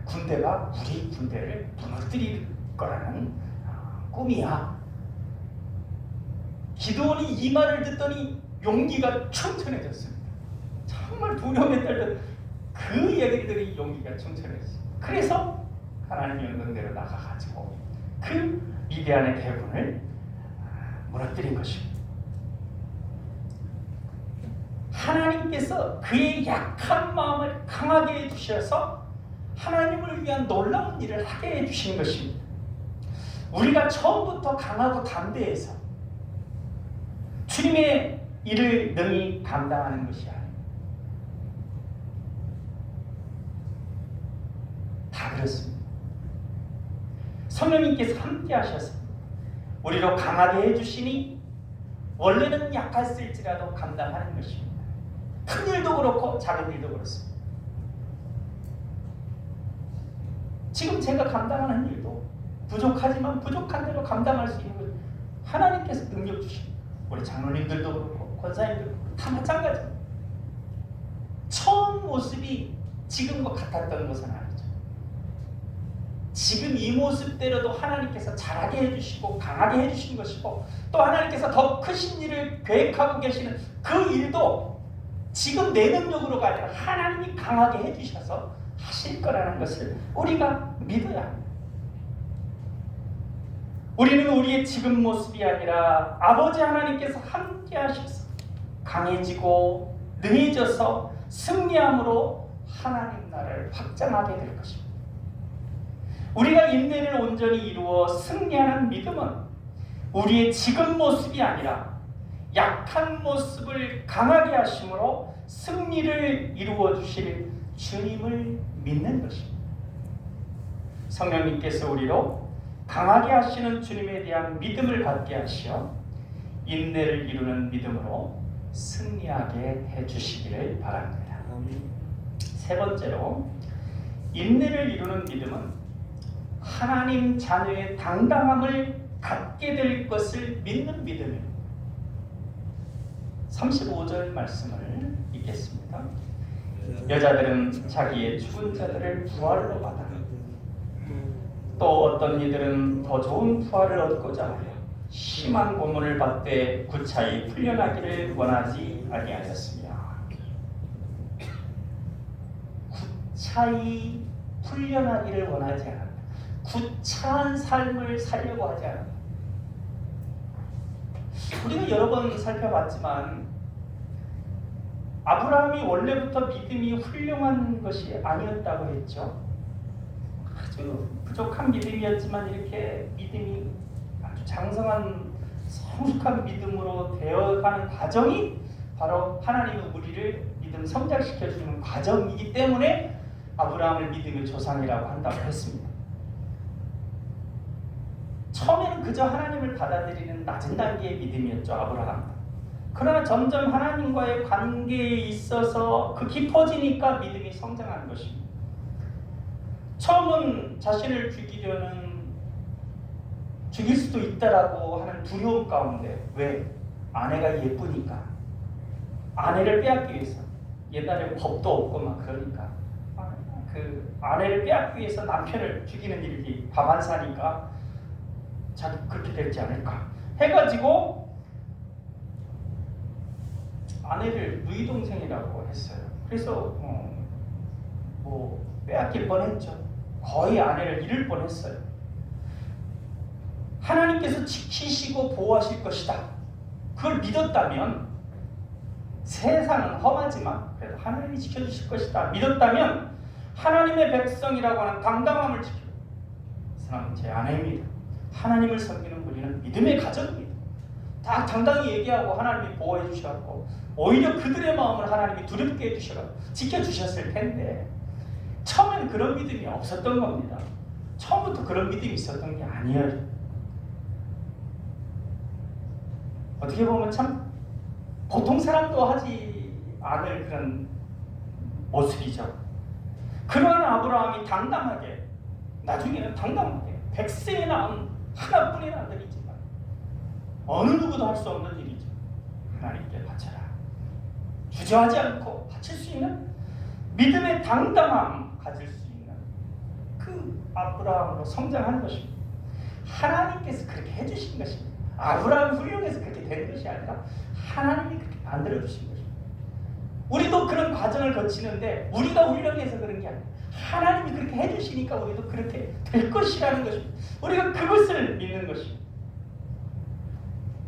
군대가 우리 군대를 무너뜨릴 거라는 꿈이야. 기드온이 이 말을 듣더니 용기가 충천해졌습니다. 정말 두려움에 떨던 그 얘기들이 용기가 충천해졌어요. 그래서 하나님의 명령대로 나가가지고 그 미디안의 대군을 무너뜨린 것입니다. 하나님께서 그의 약한 마음을 강하게 해주셔서 하나님을 위한 놀라운 일을 하게 해주신 것입니다. 우리가 처음부터 강하고 담대해서 주님의 일을 능히 감당하는 것이 아닙니다. 다 그렇습니다. 성령님께서 함께 하셔서 우리로 강하게 해주시니 원래는 약했을지라도 감당하는 것입니다. 큰 일도 그렇고 작은 일도 그렇습니다. 지금 제가 감당하는 일도 부족하지만 부족한 대로 감당할 수 있는 걸 하나님께서 능력 주십니다. 우리 장로님들도 그렇고 권사님들도 그렇고 다 마찬가지입니다. 처음 모습이 지금과 같았던 것은 아니죠. 지금 이 모습대로도 하나님께서 잘하게 해주시고 강하게 해주신 것이고, 또 하나님께서 더 크신 일을 계획하고 계시는 그 일도 지금 내 능력으로가 아니라 하나님이 강하게 해주셔서 하실 거라는 것을 우리가 믿어야 합니다. 우리는 우리의 지금 모습이 아니라 아버지 하나님께서 함께 하셔서 강해지고 능해져서 승리함으로 하나님 나라를 확장하게 될 것입니다. 우리가 인내를 온전히 이루어 승리하는 믿음은 우리의 지금 모습이 아니라 약한 모습을 강하게 하심으로 승리를 이루어 주실 주님을 믿는 것입니다. 성령님께서 우리로 강하게 하시는 주님에 대한 믿음을 갖게 하시어 인내를 이루는 믿음으로 승리하게 해주시기를 바랍니다. 세 번째로, 인내를 이루는 믿음은 하나님 자녀의 당당함을 갖게 될 것을 믿는 믿음입니다. 35절 말씀을 읽겠습니다. 여자들은 자기의 죽은 자들을 부활로 받아 또 어떤 이들은 더 좋은 부활을 얻고자 하여 심한 고문을 받되 구차히 풀려나기를 원하지 아니하였으며, 구차히 풀려나기를 원하지 않았다. 구차한 삶을 살려고 하지 않았다. 우리가 여러 번 살펴봤지만 아브라함이 원래부터 믿음이 훌륭한 것이 아니었다고 했죠. 아주 부족한 믿음이었지만 이렇게 믿음이 아주 장성한 성숙한 믿음으로 되어가는 과정이 바로 하나님은 우리를 믿음 성장시켜주는 과정이기 때문에 아브라함을 믿음의 조상이라고 한다고 했습니다. 처음에는 그저 하나님을 받아들이는 낮은 단계의 믿음이었죠, 아브라함. 그러나 점점 하나님과의 관계에 있어서 그 깊어지니까 믿음이 성장하는 것입니다. 처음은 자신을 죽일 수도 있다라고 하는 두려움 가운데, 왜? 아내가 예쁘니까, 아내를 빼앗기 위해서, 옛날에 법도 없고 막 그러니까 그 아내를 빼앗기 위해서 남편을 죽이는 일이 다반사니까 자기 그렇게 될지 않을까 해가지고 아내를 누이 동생이라고 했어요. 그래서 뭐 빼앗길 뻔했죠. 거의 아내를 잃을 뻔했어요. 하나님께서 지키시고 보호하실 것이다, 그걸 믿었다면, 세상은 험하지만 그래도 하나님이 지켜주실 것이다 믿었다면 하나님의 백성이라고 하는 당당함을 지키고, 이 사람은 제 아내입니다, 하나님을 섬기는 우리는 믿음의 가정입니다, 다 당당히 얘기하고 하나님이 보호해 주셔서 오히려 그들의 마음을 하나님이 두렵게 해주셔서 지켜주셨을 텐데, 처음에는 그런 믿음이 없었던 겁니다. 처음부터 그런 믿음이 있었던 게 아니에요. 어떻게 보면 참 보통 사람도 하지 않을 그런 모습이죠. 그러한 아브라함이 당당하게, 나중에는 당당하게, 100세에 낳은 하나뿐인 아들이지만 어느 누구도 할 수 없는 일이죠. 하나님께 바쳐라, 주저하지 않고 바칠 수 있는 믿음의 당당함 가질 수 있는 그 아브라함으로 성장하는 것입니다. 하나님께서 그렇게 해주신 것입니다. 아브라함 훌륭해서 그렇게 된 것이 아니라 하나님이 그렇게 만들어주신 것입니다. 우리도 그런 과정을 거치는데 우리가 훌륭해서 그런 게 아니라 하나님이 그렇게 해주시니까 우리도 그렇게 될 것이라는 것입니다. 우리가 그것을 믿는 것입니다.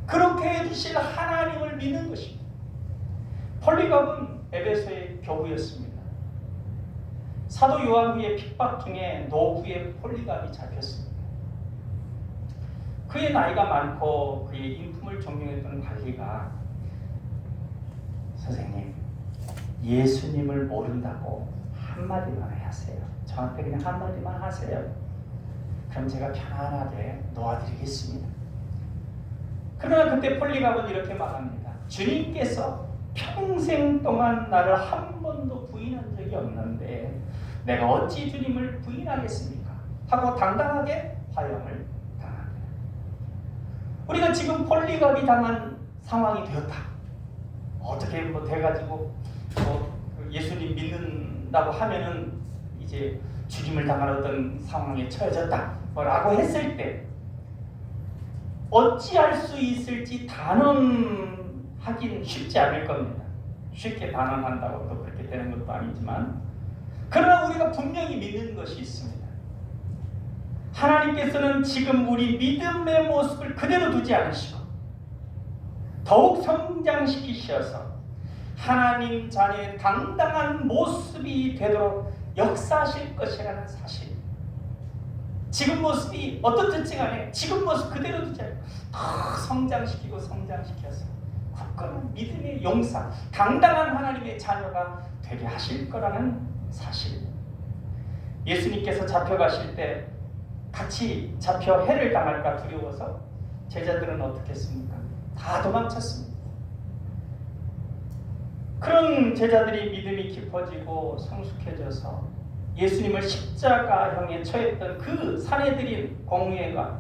그렇게 해주실 하나님을 믿는 것입니다. 폴리갑은 에베소의 교부였습니다. 사도 요한 후의 핍박 중에 노후의 폴리갑이 잡혔습니다. 그의 나이가 많고 그의 인품을 존경했던 관리가, 선생님, 예수님을 모른다고 한마디만 하세요. 저한테 그냥 한마디만 하세요. 그럼 제가 편안하게 놓아드리겠습니다. 그러나 그때 폴리갑은 이렇게 말합니다. 주님께서 평생 동안 나를 한 번도 부인한 적이 없는데 내가 어찌 주님을 부인하겠습니까? 하고 당당하게 화형을 당합니다. 우리가 지금 폴리갑이 당한 상황이 되었다, 어떻게 뭐 돼가지고 예수님 믿는다고 하면은 이제 죽임을 당할 어떤 상황에 처해졌다 라고 했을 때 어찌할 수 있을지 단언하긴 쉽지 않을 겁니다. 쉽게 단언한다고 또 그렇게 되는 것도 아니지만, 그러나 우리가 분명히 믿는 것이 있습니다. 하나님께서는 지금 우리 믿음의 모습을 그대로 두지 않으시고 더욱 성장시키셔서 하나님 자녀의 당당한 모습이 되도록 역사하실 것이라는 사실. 지금 모습이 어떻든지 간에 지금 모습 그대로 두지 않고 더 성장시키고 성장시켜서 굳건한 믿음의 용사, 당당한 하나님의 자녀가 되게 하실 거라는 사실. 예수님께서 잡혀가실 때 같이 잡혀 해를 당할까 두려워서 제자들은 어떻게 했습니까? 다 도망쳤습니다. 그런 제자들이 믿음이 깊어지고 성숙해져서 예수님을 십자가형에 처했던 그 사내들인 공회가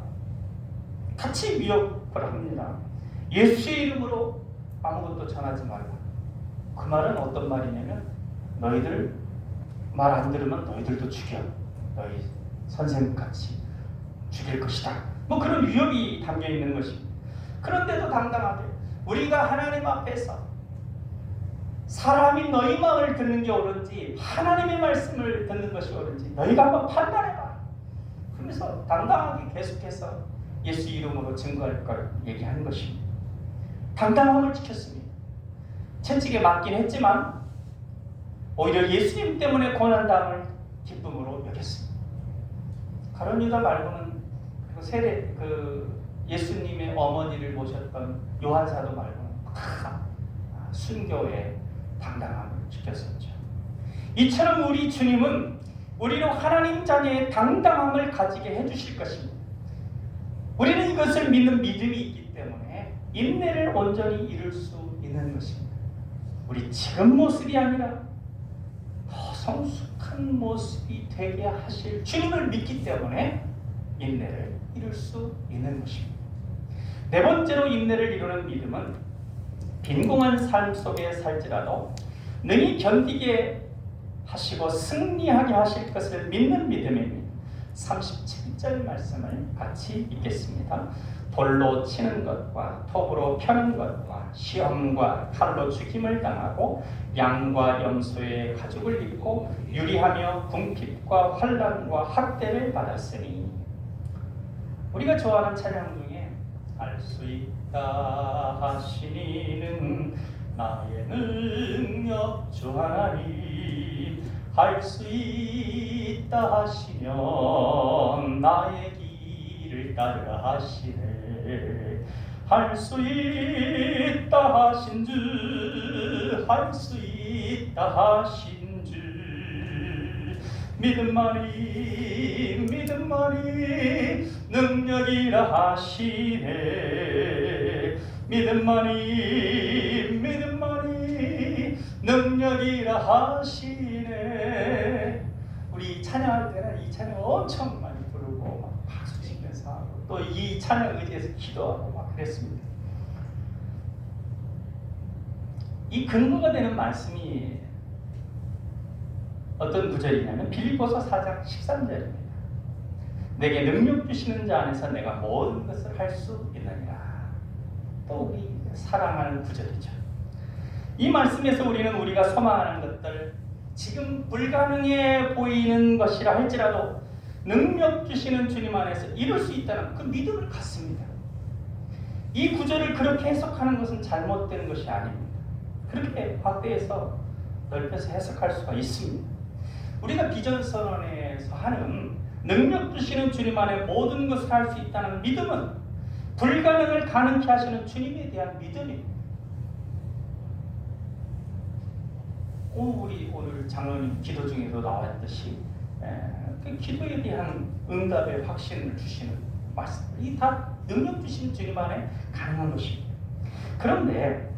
같이 위협을 합니다. 예수의 이름으로 아무것도 전하지 말라. 그 말은 어떤 말이냐면 너희들 말 안 들으면 너희들도 죽여. 너희 선생같이 죽일 것이다. 뭐 그런 위협이 담겨 있는 것입니다. 그런데도 당당하게 우리가 하나님 앞에서 사람이 너희 말을 듣는 게 옳은지 하나님의 말씀을 듣는 것이 옳은지 너희가 한번 판단해봐. 그러면서 당당하게 계속해서 예수 이름으로 증거할 걸 얘기하는 것입니다. 당당함을 지켰습니다. 채찍에 맞긴 했지만 오히려 예수님 때문에 고난당을 기쁨으로 여겼습니다. 가룟 유다 말고는 예수님의 어머니를 모셨던 요한 사도 말고는 다 순교의 당당함을 지켰었죠. 이처럼 우리 주님은 우리로 하나님 자녀의 당당함을 가지게 해주실 것입니다. 우리는 이것을 믿는 믿음이 있기 때문에 인내를 온전히 이룰 수 있는 것입니다. 우리 지금 모습이 아니라 더 성숙한 모습이 되게 하실 주님을 믿기 때문에 인내를 이룰 수 있는 것입니다. 네 번째로 인내를 이루는 믿음은 빈궁한 삶 속에 살지라도 능히 견디게 하시고 승리하게 하실 것을 믿는 믿음입니다. 37절 말씀을 같이 읽겠습니다. 돌로 치는 것과 톱으로 펴는 것과 시험과 칼로 죽임을 당하고 양과 염소의 가죽을 입고 유리하며 궁핍과 환난과 학대를 받았으니. 우리가 좋아하는 찬양 중에 알 수 있다 하시니는 나의 능력 주 하나님, 할 수 있다 하시면 나의 길을 따르라 하시네. 할 수 있다 하신 주, 할 수 있다 하신 주, 믿음만이 능력이라 하시네. 믿음만이 능력이라 하시네. 우리 찬양할 때는 이 찬양 엄청 많이 부르고 막 박수 치면서 하고 또 이 찬양 의지해서 기도하고 막 그랬습니다. 이 근거가 되는 말씀이 어떤 구절이냐면 빌립보서 4장 13절입니다. 내게 능력 주시는 자 안에서 내가 모든 것을 할 수 있느니라. 또 우리 사랑하는 구절이죠. 이 말씀에서 우리가 소망하는 것들, 지금 불가능해 보이는 것이라 할지라도 능력 주시는 주님 안에서 이룰 수 있다는 그 믿음을 갖습니다. 이 구절을 그렇게 해석하는 것은 잘못된 것이 아닙니다. 그렇게 확대해서 넓혀서 해석할 수가 있습니다. 우리가 비전선언에서 하는 능력 주시는 주님 안에 모든 것을 할 수 있다는 믿음은 불가능을 가능케 하시는 주님에 대한 믿음입니다. 우리 오늘 장로님 기도 중에도 나왔듯이 그 기도에 대한 응답의 확신을 주시는 말씀, 이 다 능력 주시는 주님 안에 가능한 것입니다. 그런데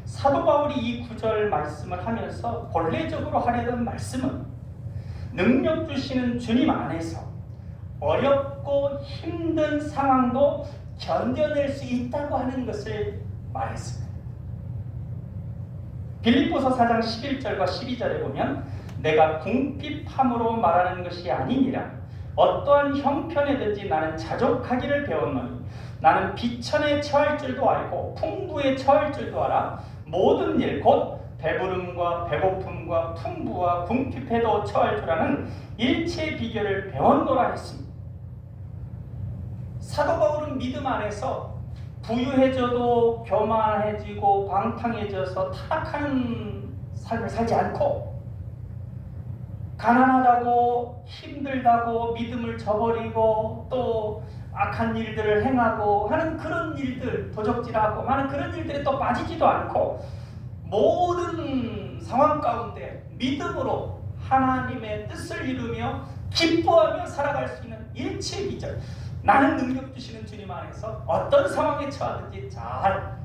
사도 바울이 이 구절 말씀을 하면서 본래적으로 하려던 말씀은 능력 주시는 주님 안에서 어렵고 힘든 상황도 견뎌낼 수 있다고 하는 것을 말했습니다. 빌립보서 4장 11절과 12절에 보면 내가 궁핍함으로 말하는 것이 아니니라. 어떠한 형편에든지 나는 자족하기를 배웠노니 나는 비천에 처할 줄도 알고 풍부에 처할 줄도 알아. 모든 일 곧 배부름과 배고픔과 풍부와 궁핍에도 처할 줄 아는 일체의 비결을 배웠노라 했습니다. 사도 바울은 믿음 안에서 부유해져도 교만해지고 방탕해져서 타락하는 삶을 살지 않고, 가난하다고 힘들다고 믿음을 저버리고 또 악한 일들을 행하고 하는 그런 일들, 도적질하고 하는 그런 일들에 또 빠지지도 않고, 모든 상황 가운데 믿음으로 하나님의 뜻을 이루며 기뻐하며 살아갈 수 있는 일체의 비전, 나는 능력 주시는 주님 안에서 어떤 상황에 처하든지 잘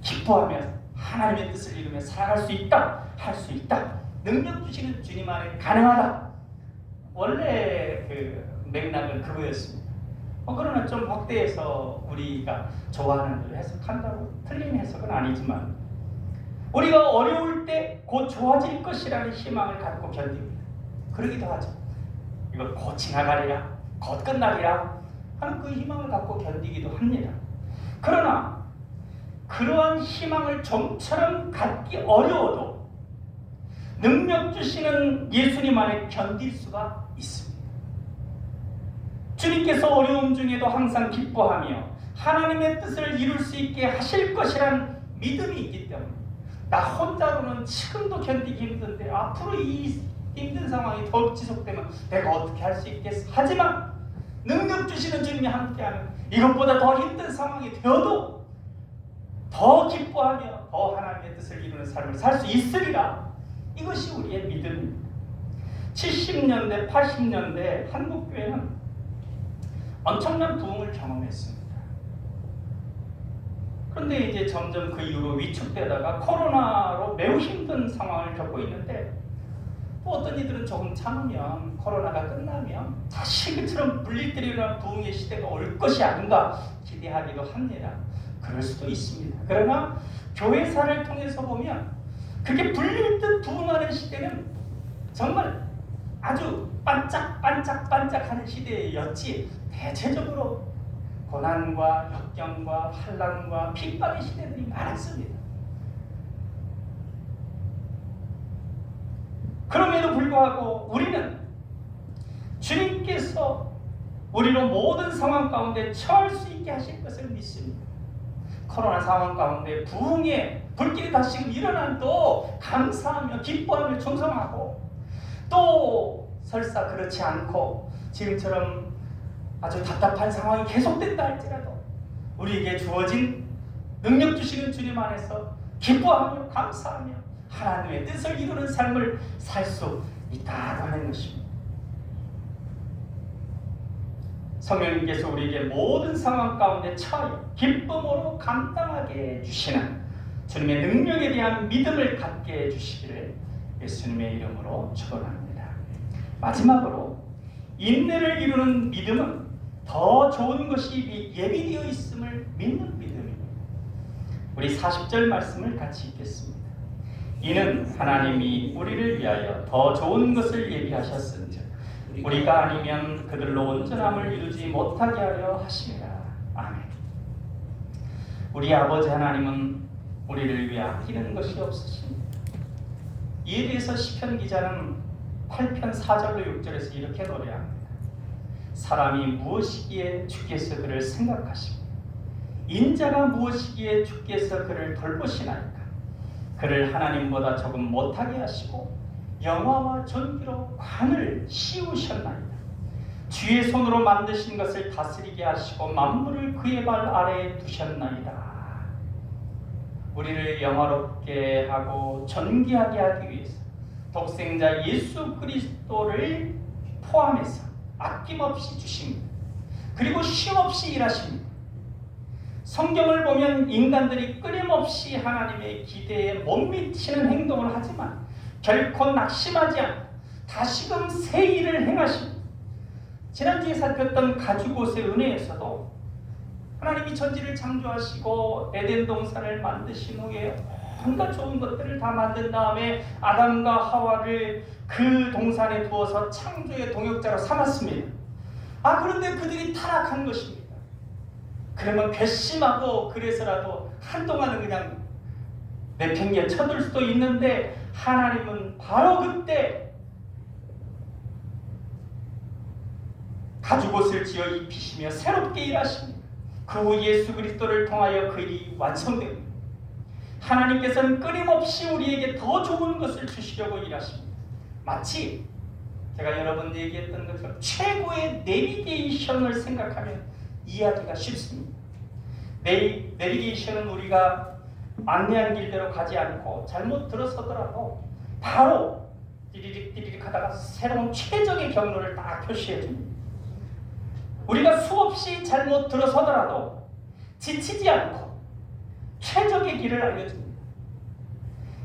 기뻐하며 하나님의 뜻을 이루며 살아갈 수 있다, 할 수 있다. 능력 주시는 주님 안에 가능하다. 원래 그 맥락은 그거였습니다. 그러나 좀 확대해서 우리가 좋아하는 대로 해석한다고 틀린 해석은 아니지만, 우리가 어려울 때 곧 좋아질 것이라는 희망을 갖고 견딥니다. 그러기도 하죠. 이거 곧 지나가리라, 곧 끝나리라 하는 그 희망을 갖고 견디기도 합니다. 그러나 그러한 희망을 좀처럼 갖기 어려워도 능력 주시는 예수님 안에 견딜 수가 있습니다. 주님께서 어려움 중에도 항상 기뻐하며 하나님의 뜻을 이룰 수 있게 하실 것이라는 믿음이 있기 때문에, 나 혼자로는 지금도 견디기 힘든데 앞으로 이 힘든 상황이 더 지속되면 내가 어떻게 할 수 있겠어? 하지만 능력 주시는 주님이 함께하면 이것보다 더 힘든 상황이 되어도 더 기뻐하며 더 하나님의 뜻을 이루는 삶을 살 수 있으리라. 이것이 우리의 믿음입니다. 70년대, 80년대 한국교회는 엄청난 부흥을 경험했습니다. 그런데 이제 점점 그 이후로 위축되다가 코로나로 매우 힘든 상황을 겪고 있는데, 또 어떤 이들은 조금 참으면 코로나가 끝나면 다시 그처럼 물릴들이라는 부흥의 시대가 올 것이 아닌가 기대하기도 합니다. 그럴 수도 있습니다. 그러나 교회사를 통해서 보면 그게 불릴 듯 부흥하는 시대는 정말 아주 반짝반짝반짝하는 시대였지, 대체적으로 고난과 역경과 환난과 핍박의 시대들이 많았습니다. 그럼에도 불구하고 우리는 주님께서 우리로 모든 상황 가운데 처할 수 있게 하실 것을 믿습니다. 코로나 상황 가운데 부흥의 불길이 다시금 일어난도 감사하며 기뻐하며 충성하고, 또 설사 그렇지 않고 지금처럼 아주 답답한 상황이 계속된다 할지라도 우리에게 주어진 능력 주시는 주님 안에서 기뻐하며 감사하며 하나님의 뜻을 이루는 삶을 살 수 있다고 하는 것입니다. 성령님께서 우리에게 모든 상황 가운데 처하여 기쁨으로 감당하게 해주시는 주님의 능력에 대한 믿음을 갖게 해주시기를 예수님의 이름으로 축원합니다. 마지막으로 인내를 이루는 믿음은 더 좋은 것이 예비되어 있음을 믿는 믿음입니다. 우리 40절 말씀을 같이 읽겠습니다. 이는 하나님이 우리를 위하여 더 좋은 것을 예비하셨은즉 우리가 아니면 그들로 온전함을 이루지 못하게 하려 하심이라. 아멘. 우리 아버지 하나님은 우리를 위해 아끼는 것이 없으십니다. 이에 대해서 시편 기자는 8편 4절로 6절에서 이렇게 노래합니다. 사람이 무엇이기에 주께서 그를 생각하시고 인자가 무엇이기에 주께서 그를 돌보시나이까. 그를 하나님보다 조금 못하게 하시고 영화와 존귀로 관을 씌우셨나이다. 주의 손으로 만드신 것을 다스리게 하시고 만물을 그의 발 아래에 두셨나이다. 우리를 영화롭게 하고 존귀하게 하기 위해서 독생자 예수 그리스도를 포함해서 아낌없이 주십니다. 그리고 쉼없이 일하십니다. 성경을 보면 인간들이 끊임없이 하나님의 기대에 못 미치는 행동을 하지만 결코 낙심하지 않고 다시금 새 일을 행하십니다. 지난주에 살폈던 가죽옷의 은혜에서도 하나님이 천지를 창조하시고 에덴 동산을 만드신 후에 온갖 좋은 것들을 다 만든 다음에 아담과 하와를 그 동산에 두어서 창조의 동역자로 삼았습니다. 그런데 그들이 타락한 것입니다. 그러면 괘씸하고 그래서라도 한동안은 그냥 내팽개 쳐들 수도 있는데, 하나님은 바로 그때 가죽옷을 지어 입히시며 새롭게 일하십니다. 그 후 예수 그리스도를 통하여 그 일이 완성됩니다. 하나님께서는 끊임없이 우리에게 더 좋은 것을 주시려고 일하십니다. 마치 제가 여러분 얘기했던 것처럼 최고의 내비게이션을 생각하면 이해하기가 쉽습니다. 내비게이션은 우리가 안내한 길대로 가지 않고 잘못 들어서더라도 바로 띠리릭 하다가 새로운 최적의 경로를 딱 표시해 줍니다. 우리가 수없이 잘못 들어서더라도 지치지 않고 최적의 길을 알려줍니다.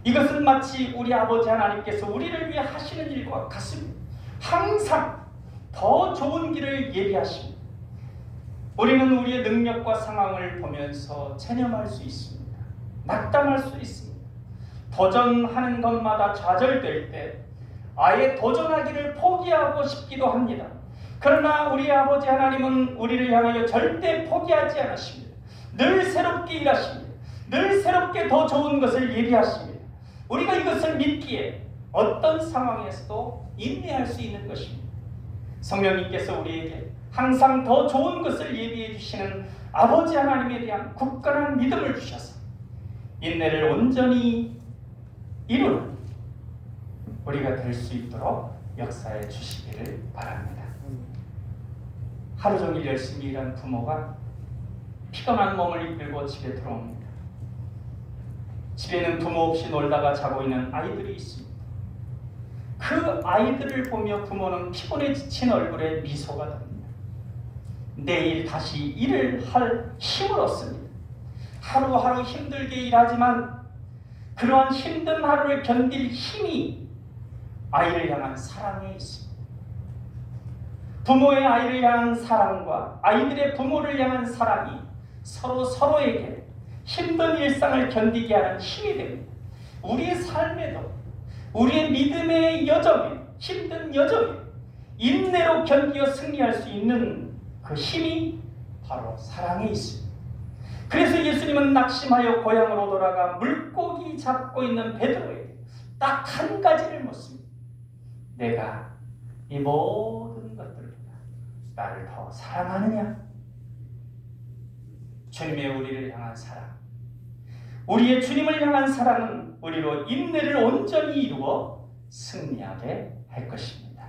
이것은 마치 우리 아버지 하나님께서 우리를 위해 하시는 일과 같습니다. 항상 더 좋은 길을 예비하십니다. 우리는 우리의 능력과 상황을 보면서 체념할 수 있습니다. 낙담할 수 있습니다. 도전하는 것마다 좌절될 때 아예 도전하기를 포기하고 싶기도 합니다. 그러나 우리 아버지 하나님은 우리를 향하여 절대 포기하지 않으십니다. 늘 새롭게 일하십니다. 늘 새롭게 더 좋은 것을 예비하십니다. 우리가 이것을 믿기에 어떤 상황에서도 인내할 수 있는 것입니다. 성령님께서 우리에게 항상 더 좋은 것을 예비해 주시는 아버지 하나님에 대한 굳건한 믿음을 주셔서 인내를 온전히 이루는 우리가 될 수 있도록 역사해 주시기를 바랍니다. 하루 종일 열심히 일한 부모가 피곤한 몸을 이끌고 집에 들어옵니다. 집에는 부모 없이 놀다가 자고 있는 아이들이 있습니다. 그 아이들을 보며 부모는 피곤해 지친 얼굴에 미소가 듭니다. 내일 다시 일을 할 힘을 얻습니다. 하루하루 힘들게 일하지만 그러한 힘든 하루를 견딜 힘이 아이를 향한 사랑에 있습니다. 부모의 아이를 향한 사랑과 아이들의 부모를 향한 사랑이 서로에게 힘든 일상을 견디게 하는 힘이 됩니다. 우리의 삶에도 우리의 믿음의 여정에, 힘든 여정에 인내로 견디어 승리할 수 있는 그 힘이 바로 사랑에 있습니다. 그래서 예수님은 낙심하여 고향으로 돌아가 물고기 잡고 있는 베드로에게 딱 한 가지를 묻습니다. 내가 이 모든 것들보다 나를 더 사랑하느냐? 주님의 우리를 향한 사랑, 우리의 주님을 향한 사랑은 우리로 인내를 온전히 이루어 승리하게 할 것입니다.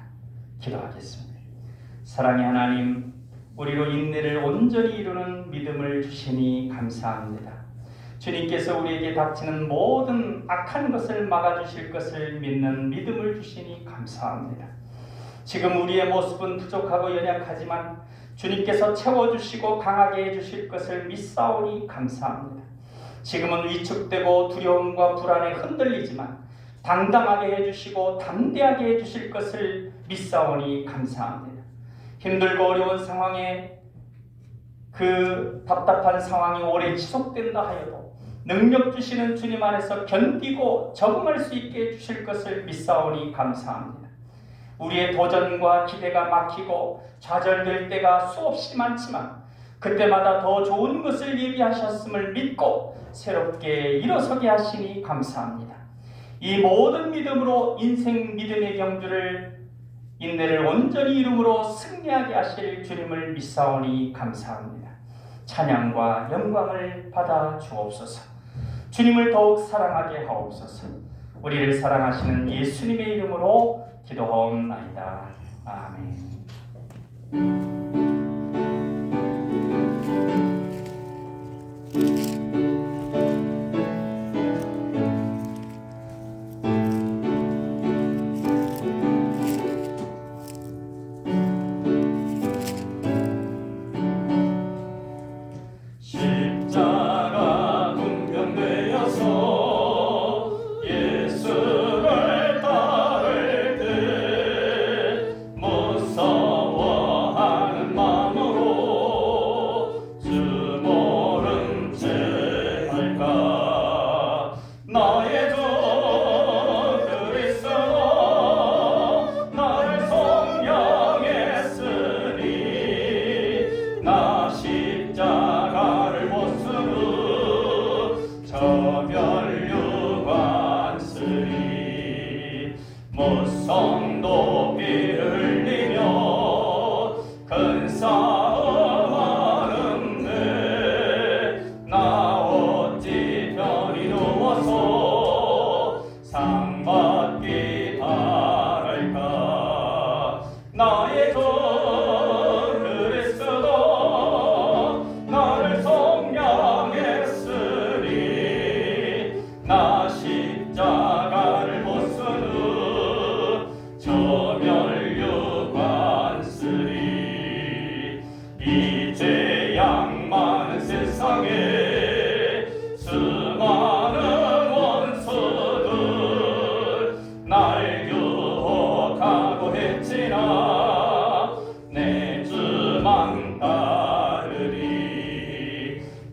기도하겠습니다. 사랑의 하나님, 우리로 인내를 온전히 이루는 믿음을 주시니 감사합니다. 주님께서 우리에게 닥치는 모든 악한 것을 막아주실 것을 믿는 믿음을 주시니 감사합니다. 지금 우리의 모습은 부족하고 연약하지만 주님께서 채워주시고 강하게 해주실 것을 믿사오니 감사합니다. 지금은 위축되고 두려움과 불안에 흔들리지만 당당하게 해주시고 담대하게 해주실 것을 믿사오니 감사합니다. 힘들고 어려운 상황에 그 답답한 상황이 오래 지속된다 하여도 능력 주시는 주님 안에서 견디고 적응할 수 있게 해주실 것을 믿사오니 감사합니다. 우리의 도전과 기대가 막히고 좌절될 때가 수없이 많지만 그때마다 더 좋은 것을 예비하셨음을 믿고 새롭게 일어서게 하시니 감사합니다. 이 모든 믿음으로 인생 믿음의 경주를 인내를 온전히 이름으로 승리하게 하실 주님을 믿사오니 감사합니다. 찬양과 영광을 받아 주옵소서. 주님을 더욱 사랑하게 하옵소서. 우리를 사랑하시는 예수님의 이름으로 기도하옵나이다. 아멘. 무서워하는 마음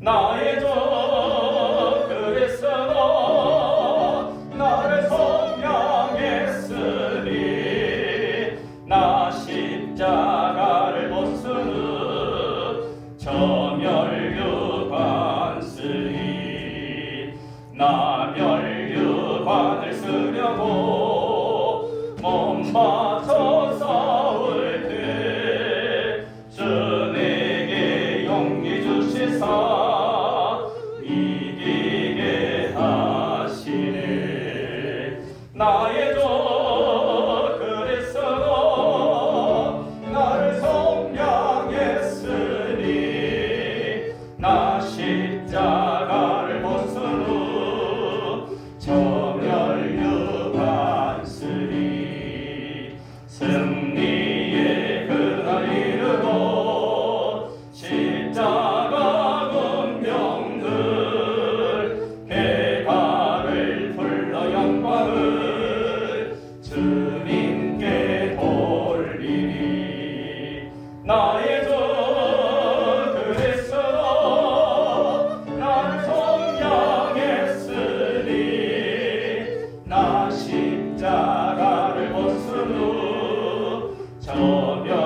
나의 종 그리스도 나를 속량했으니 나 십자가를 벗은 저 멸류관 쓰리 나 멸류관을 쓰려고 몸 바쳐 싸울 때 주 내게 용기 주시사 이기게 하시네 나의 종 그리스도 나를 속량했으니 나 십자가를 벗은 후 저멸류관 쓰리 승리의 그날 이르고 십자가 군병들 배가를 불러 영광을 주님께 돌리리 나의 종 그리스도 나를 속량했으니 나 십자가를 벗은 후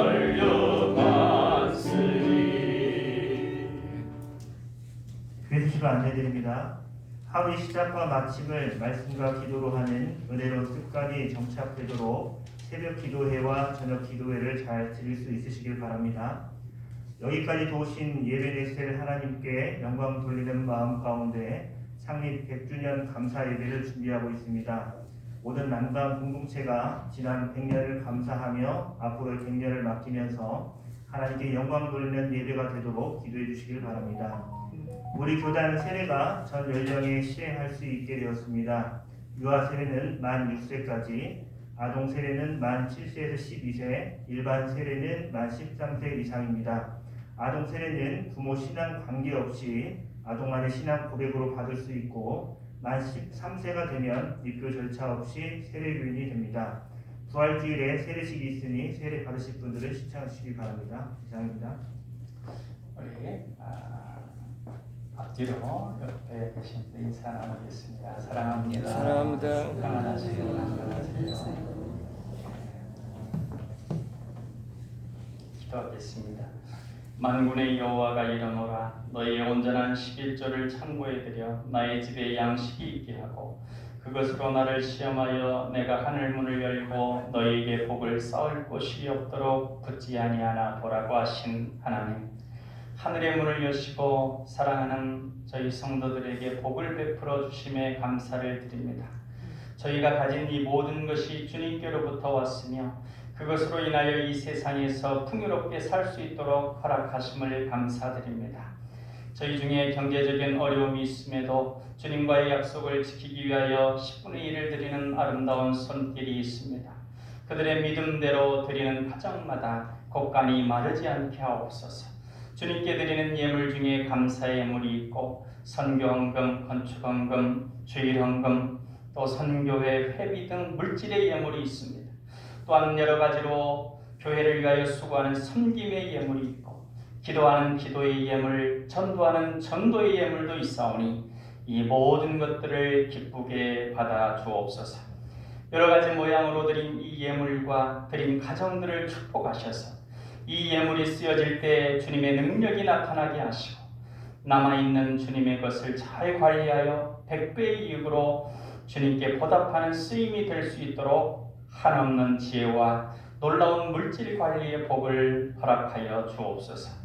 저멸류관 쓰리 교회 기도 안내드립니다. 하루의 시작과 마침을 말씀과 기도로 하는 은혜로 습관이 정착되도록 새벽 기도회와 저녁 기도회를 잘 드릴 수 있으시길 바랍니다. 여기까지 도우신 예배드릴 하나님께 영광 돌리는 마음 가운데 창립 100주년 감사 예배를 준비하고 있습니다. 모든 남강 공동체가 지난 100년을 감사하며 앞으로의 100년을 맡기면서 하나님께 영광 돌리는 예배가 되도록 기도해 주시길 바랍니다. 우리 교단 세례가 전 연령에 시행할 수 있게 되었습니다. 유아 세례는 만 6세까지, 아동 세례는 만 7세에서 12세, 일반 세례는 만 13세 이상입니다. 아동 세례는 부모 신앙 관계없이 아동만의 신앙 고백으로 받을 수 있고 만 13세가 되면 입교 절차 없이 세례교인이 됩니다. 부활주일에 세례식이 있으니 세례 받으실 분들은 시청하시기 바랍니다. 이상입니다. 우리 앞뒤로 옆에 계신 분 인사 나누겠습니다. 사랑합니다. 사랑합니다. 평안하세요. 기도하겠습니다. 만군의 여호와가 이르노라 너희의 온전한 11조를 창고에 들여 나의 집에 양식이 있게 하고 그것으로 나를 시험하여 내가 하늘 문을 열고 너희에게 복을 쌓을 곳이 없도록 붙지 아니하나 보라고 하신 하나님 하늘의 문을 여시고 사랑하는 저희 성도들에게 복을 베풀어 주심에 감사를 드립니다. 저희가 가진 이 모든 것이 주님께로부터 왔으며 그것으로 인하여 이 세상에서 풍요롭게 살 수 있도록 허락하심을 감사드립니다. 저희 중에 경제적인 어려움이 있음에도 주님과의 약속을 지키기 위하여 10분의 1을 드리는 아름다운 손길이 있습니다. 그들의 믿음대로 드리는 가정마다 곳간이 마르지 않게 하옵소서. 주님께 드리는 예물 중에 감사의 예물이 있고 선교헌금, 건축헌금, 주일헌금, 또 선교회 회비 등 물질의 예물이 있습니다. 또한 여러 가지로 교회를 위하여 수고하는 섬김의 예물이 있고 기도하는 기도의 예물, 전도하는 전도의 예물도 있사오니 이 모든 것들을 기쁘게 받아 주옵소서. 여러 가지 모양으로 드린 이 예물과 드린 가정들을 축복하셔서 이 예물이 쓰여질 때 주님의 능력이 나타나게 하시고 남아있는 주님의 것을 잘 관리하여 100배의 이익으로 주님께 보답하는 쓰임이 될 수 있도록 한없는 지혜와 놀라운 물질 관리의 복을 허락하여 주옵소서.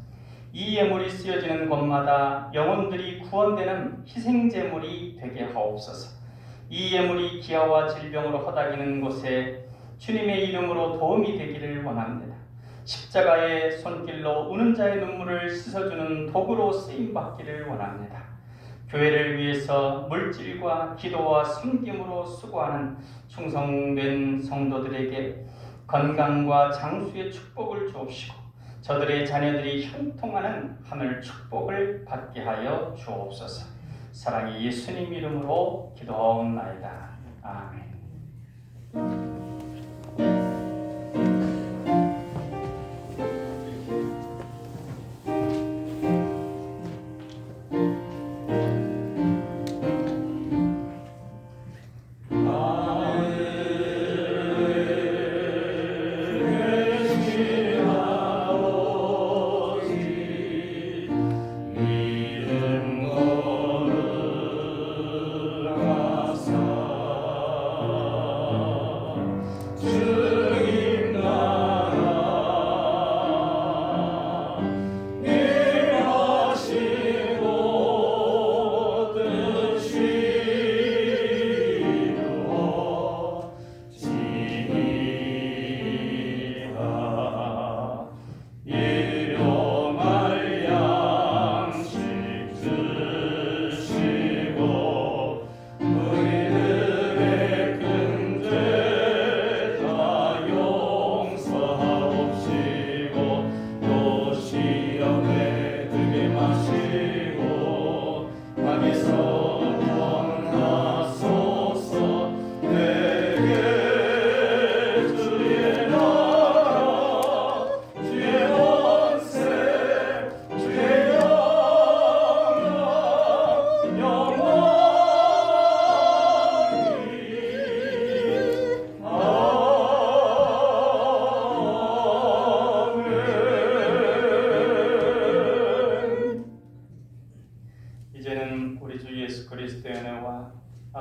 이 예물이 쓰여지는 곳마다 영혼들이 구원되는 희생제물이 되게 하옵소서. 이 예물이 기아와 질병으로 허덕이는 곳에 주님의 이름으로 도움이 되기를 원합니다. 십자가의 손길로 우는 자의 눈물을 씻어주는 도구로 쓰임받기를 원합니다. 교회를 위해서 물질과 기도와 섬김으로 수고하는 충성된 성도들에게 건강과 장수의 축복을 주옵시고 저들의 자녀들이 형통하는 하늘 축복을 받게 하여 주옵소서. 사랑의 예수님 이름으로 기도하옵나이다. 아멘.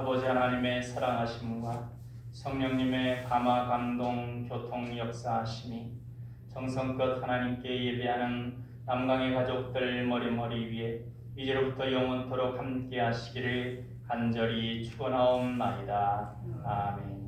아버지 하나님의 사랑하심과 성령님의 감화 감동 교통 역사하심이 정성껏 하나님께 예배하는 남강의 가족들 머리머리 위에 이제로부터 영원토록 함께 하시기를 간절히 축원하옵나이다. 아멘.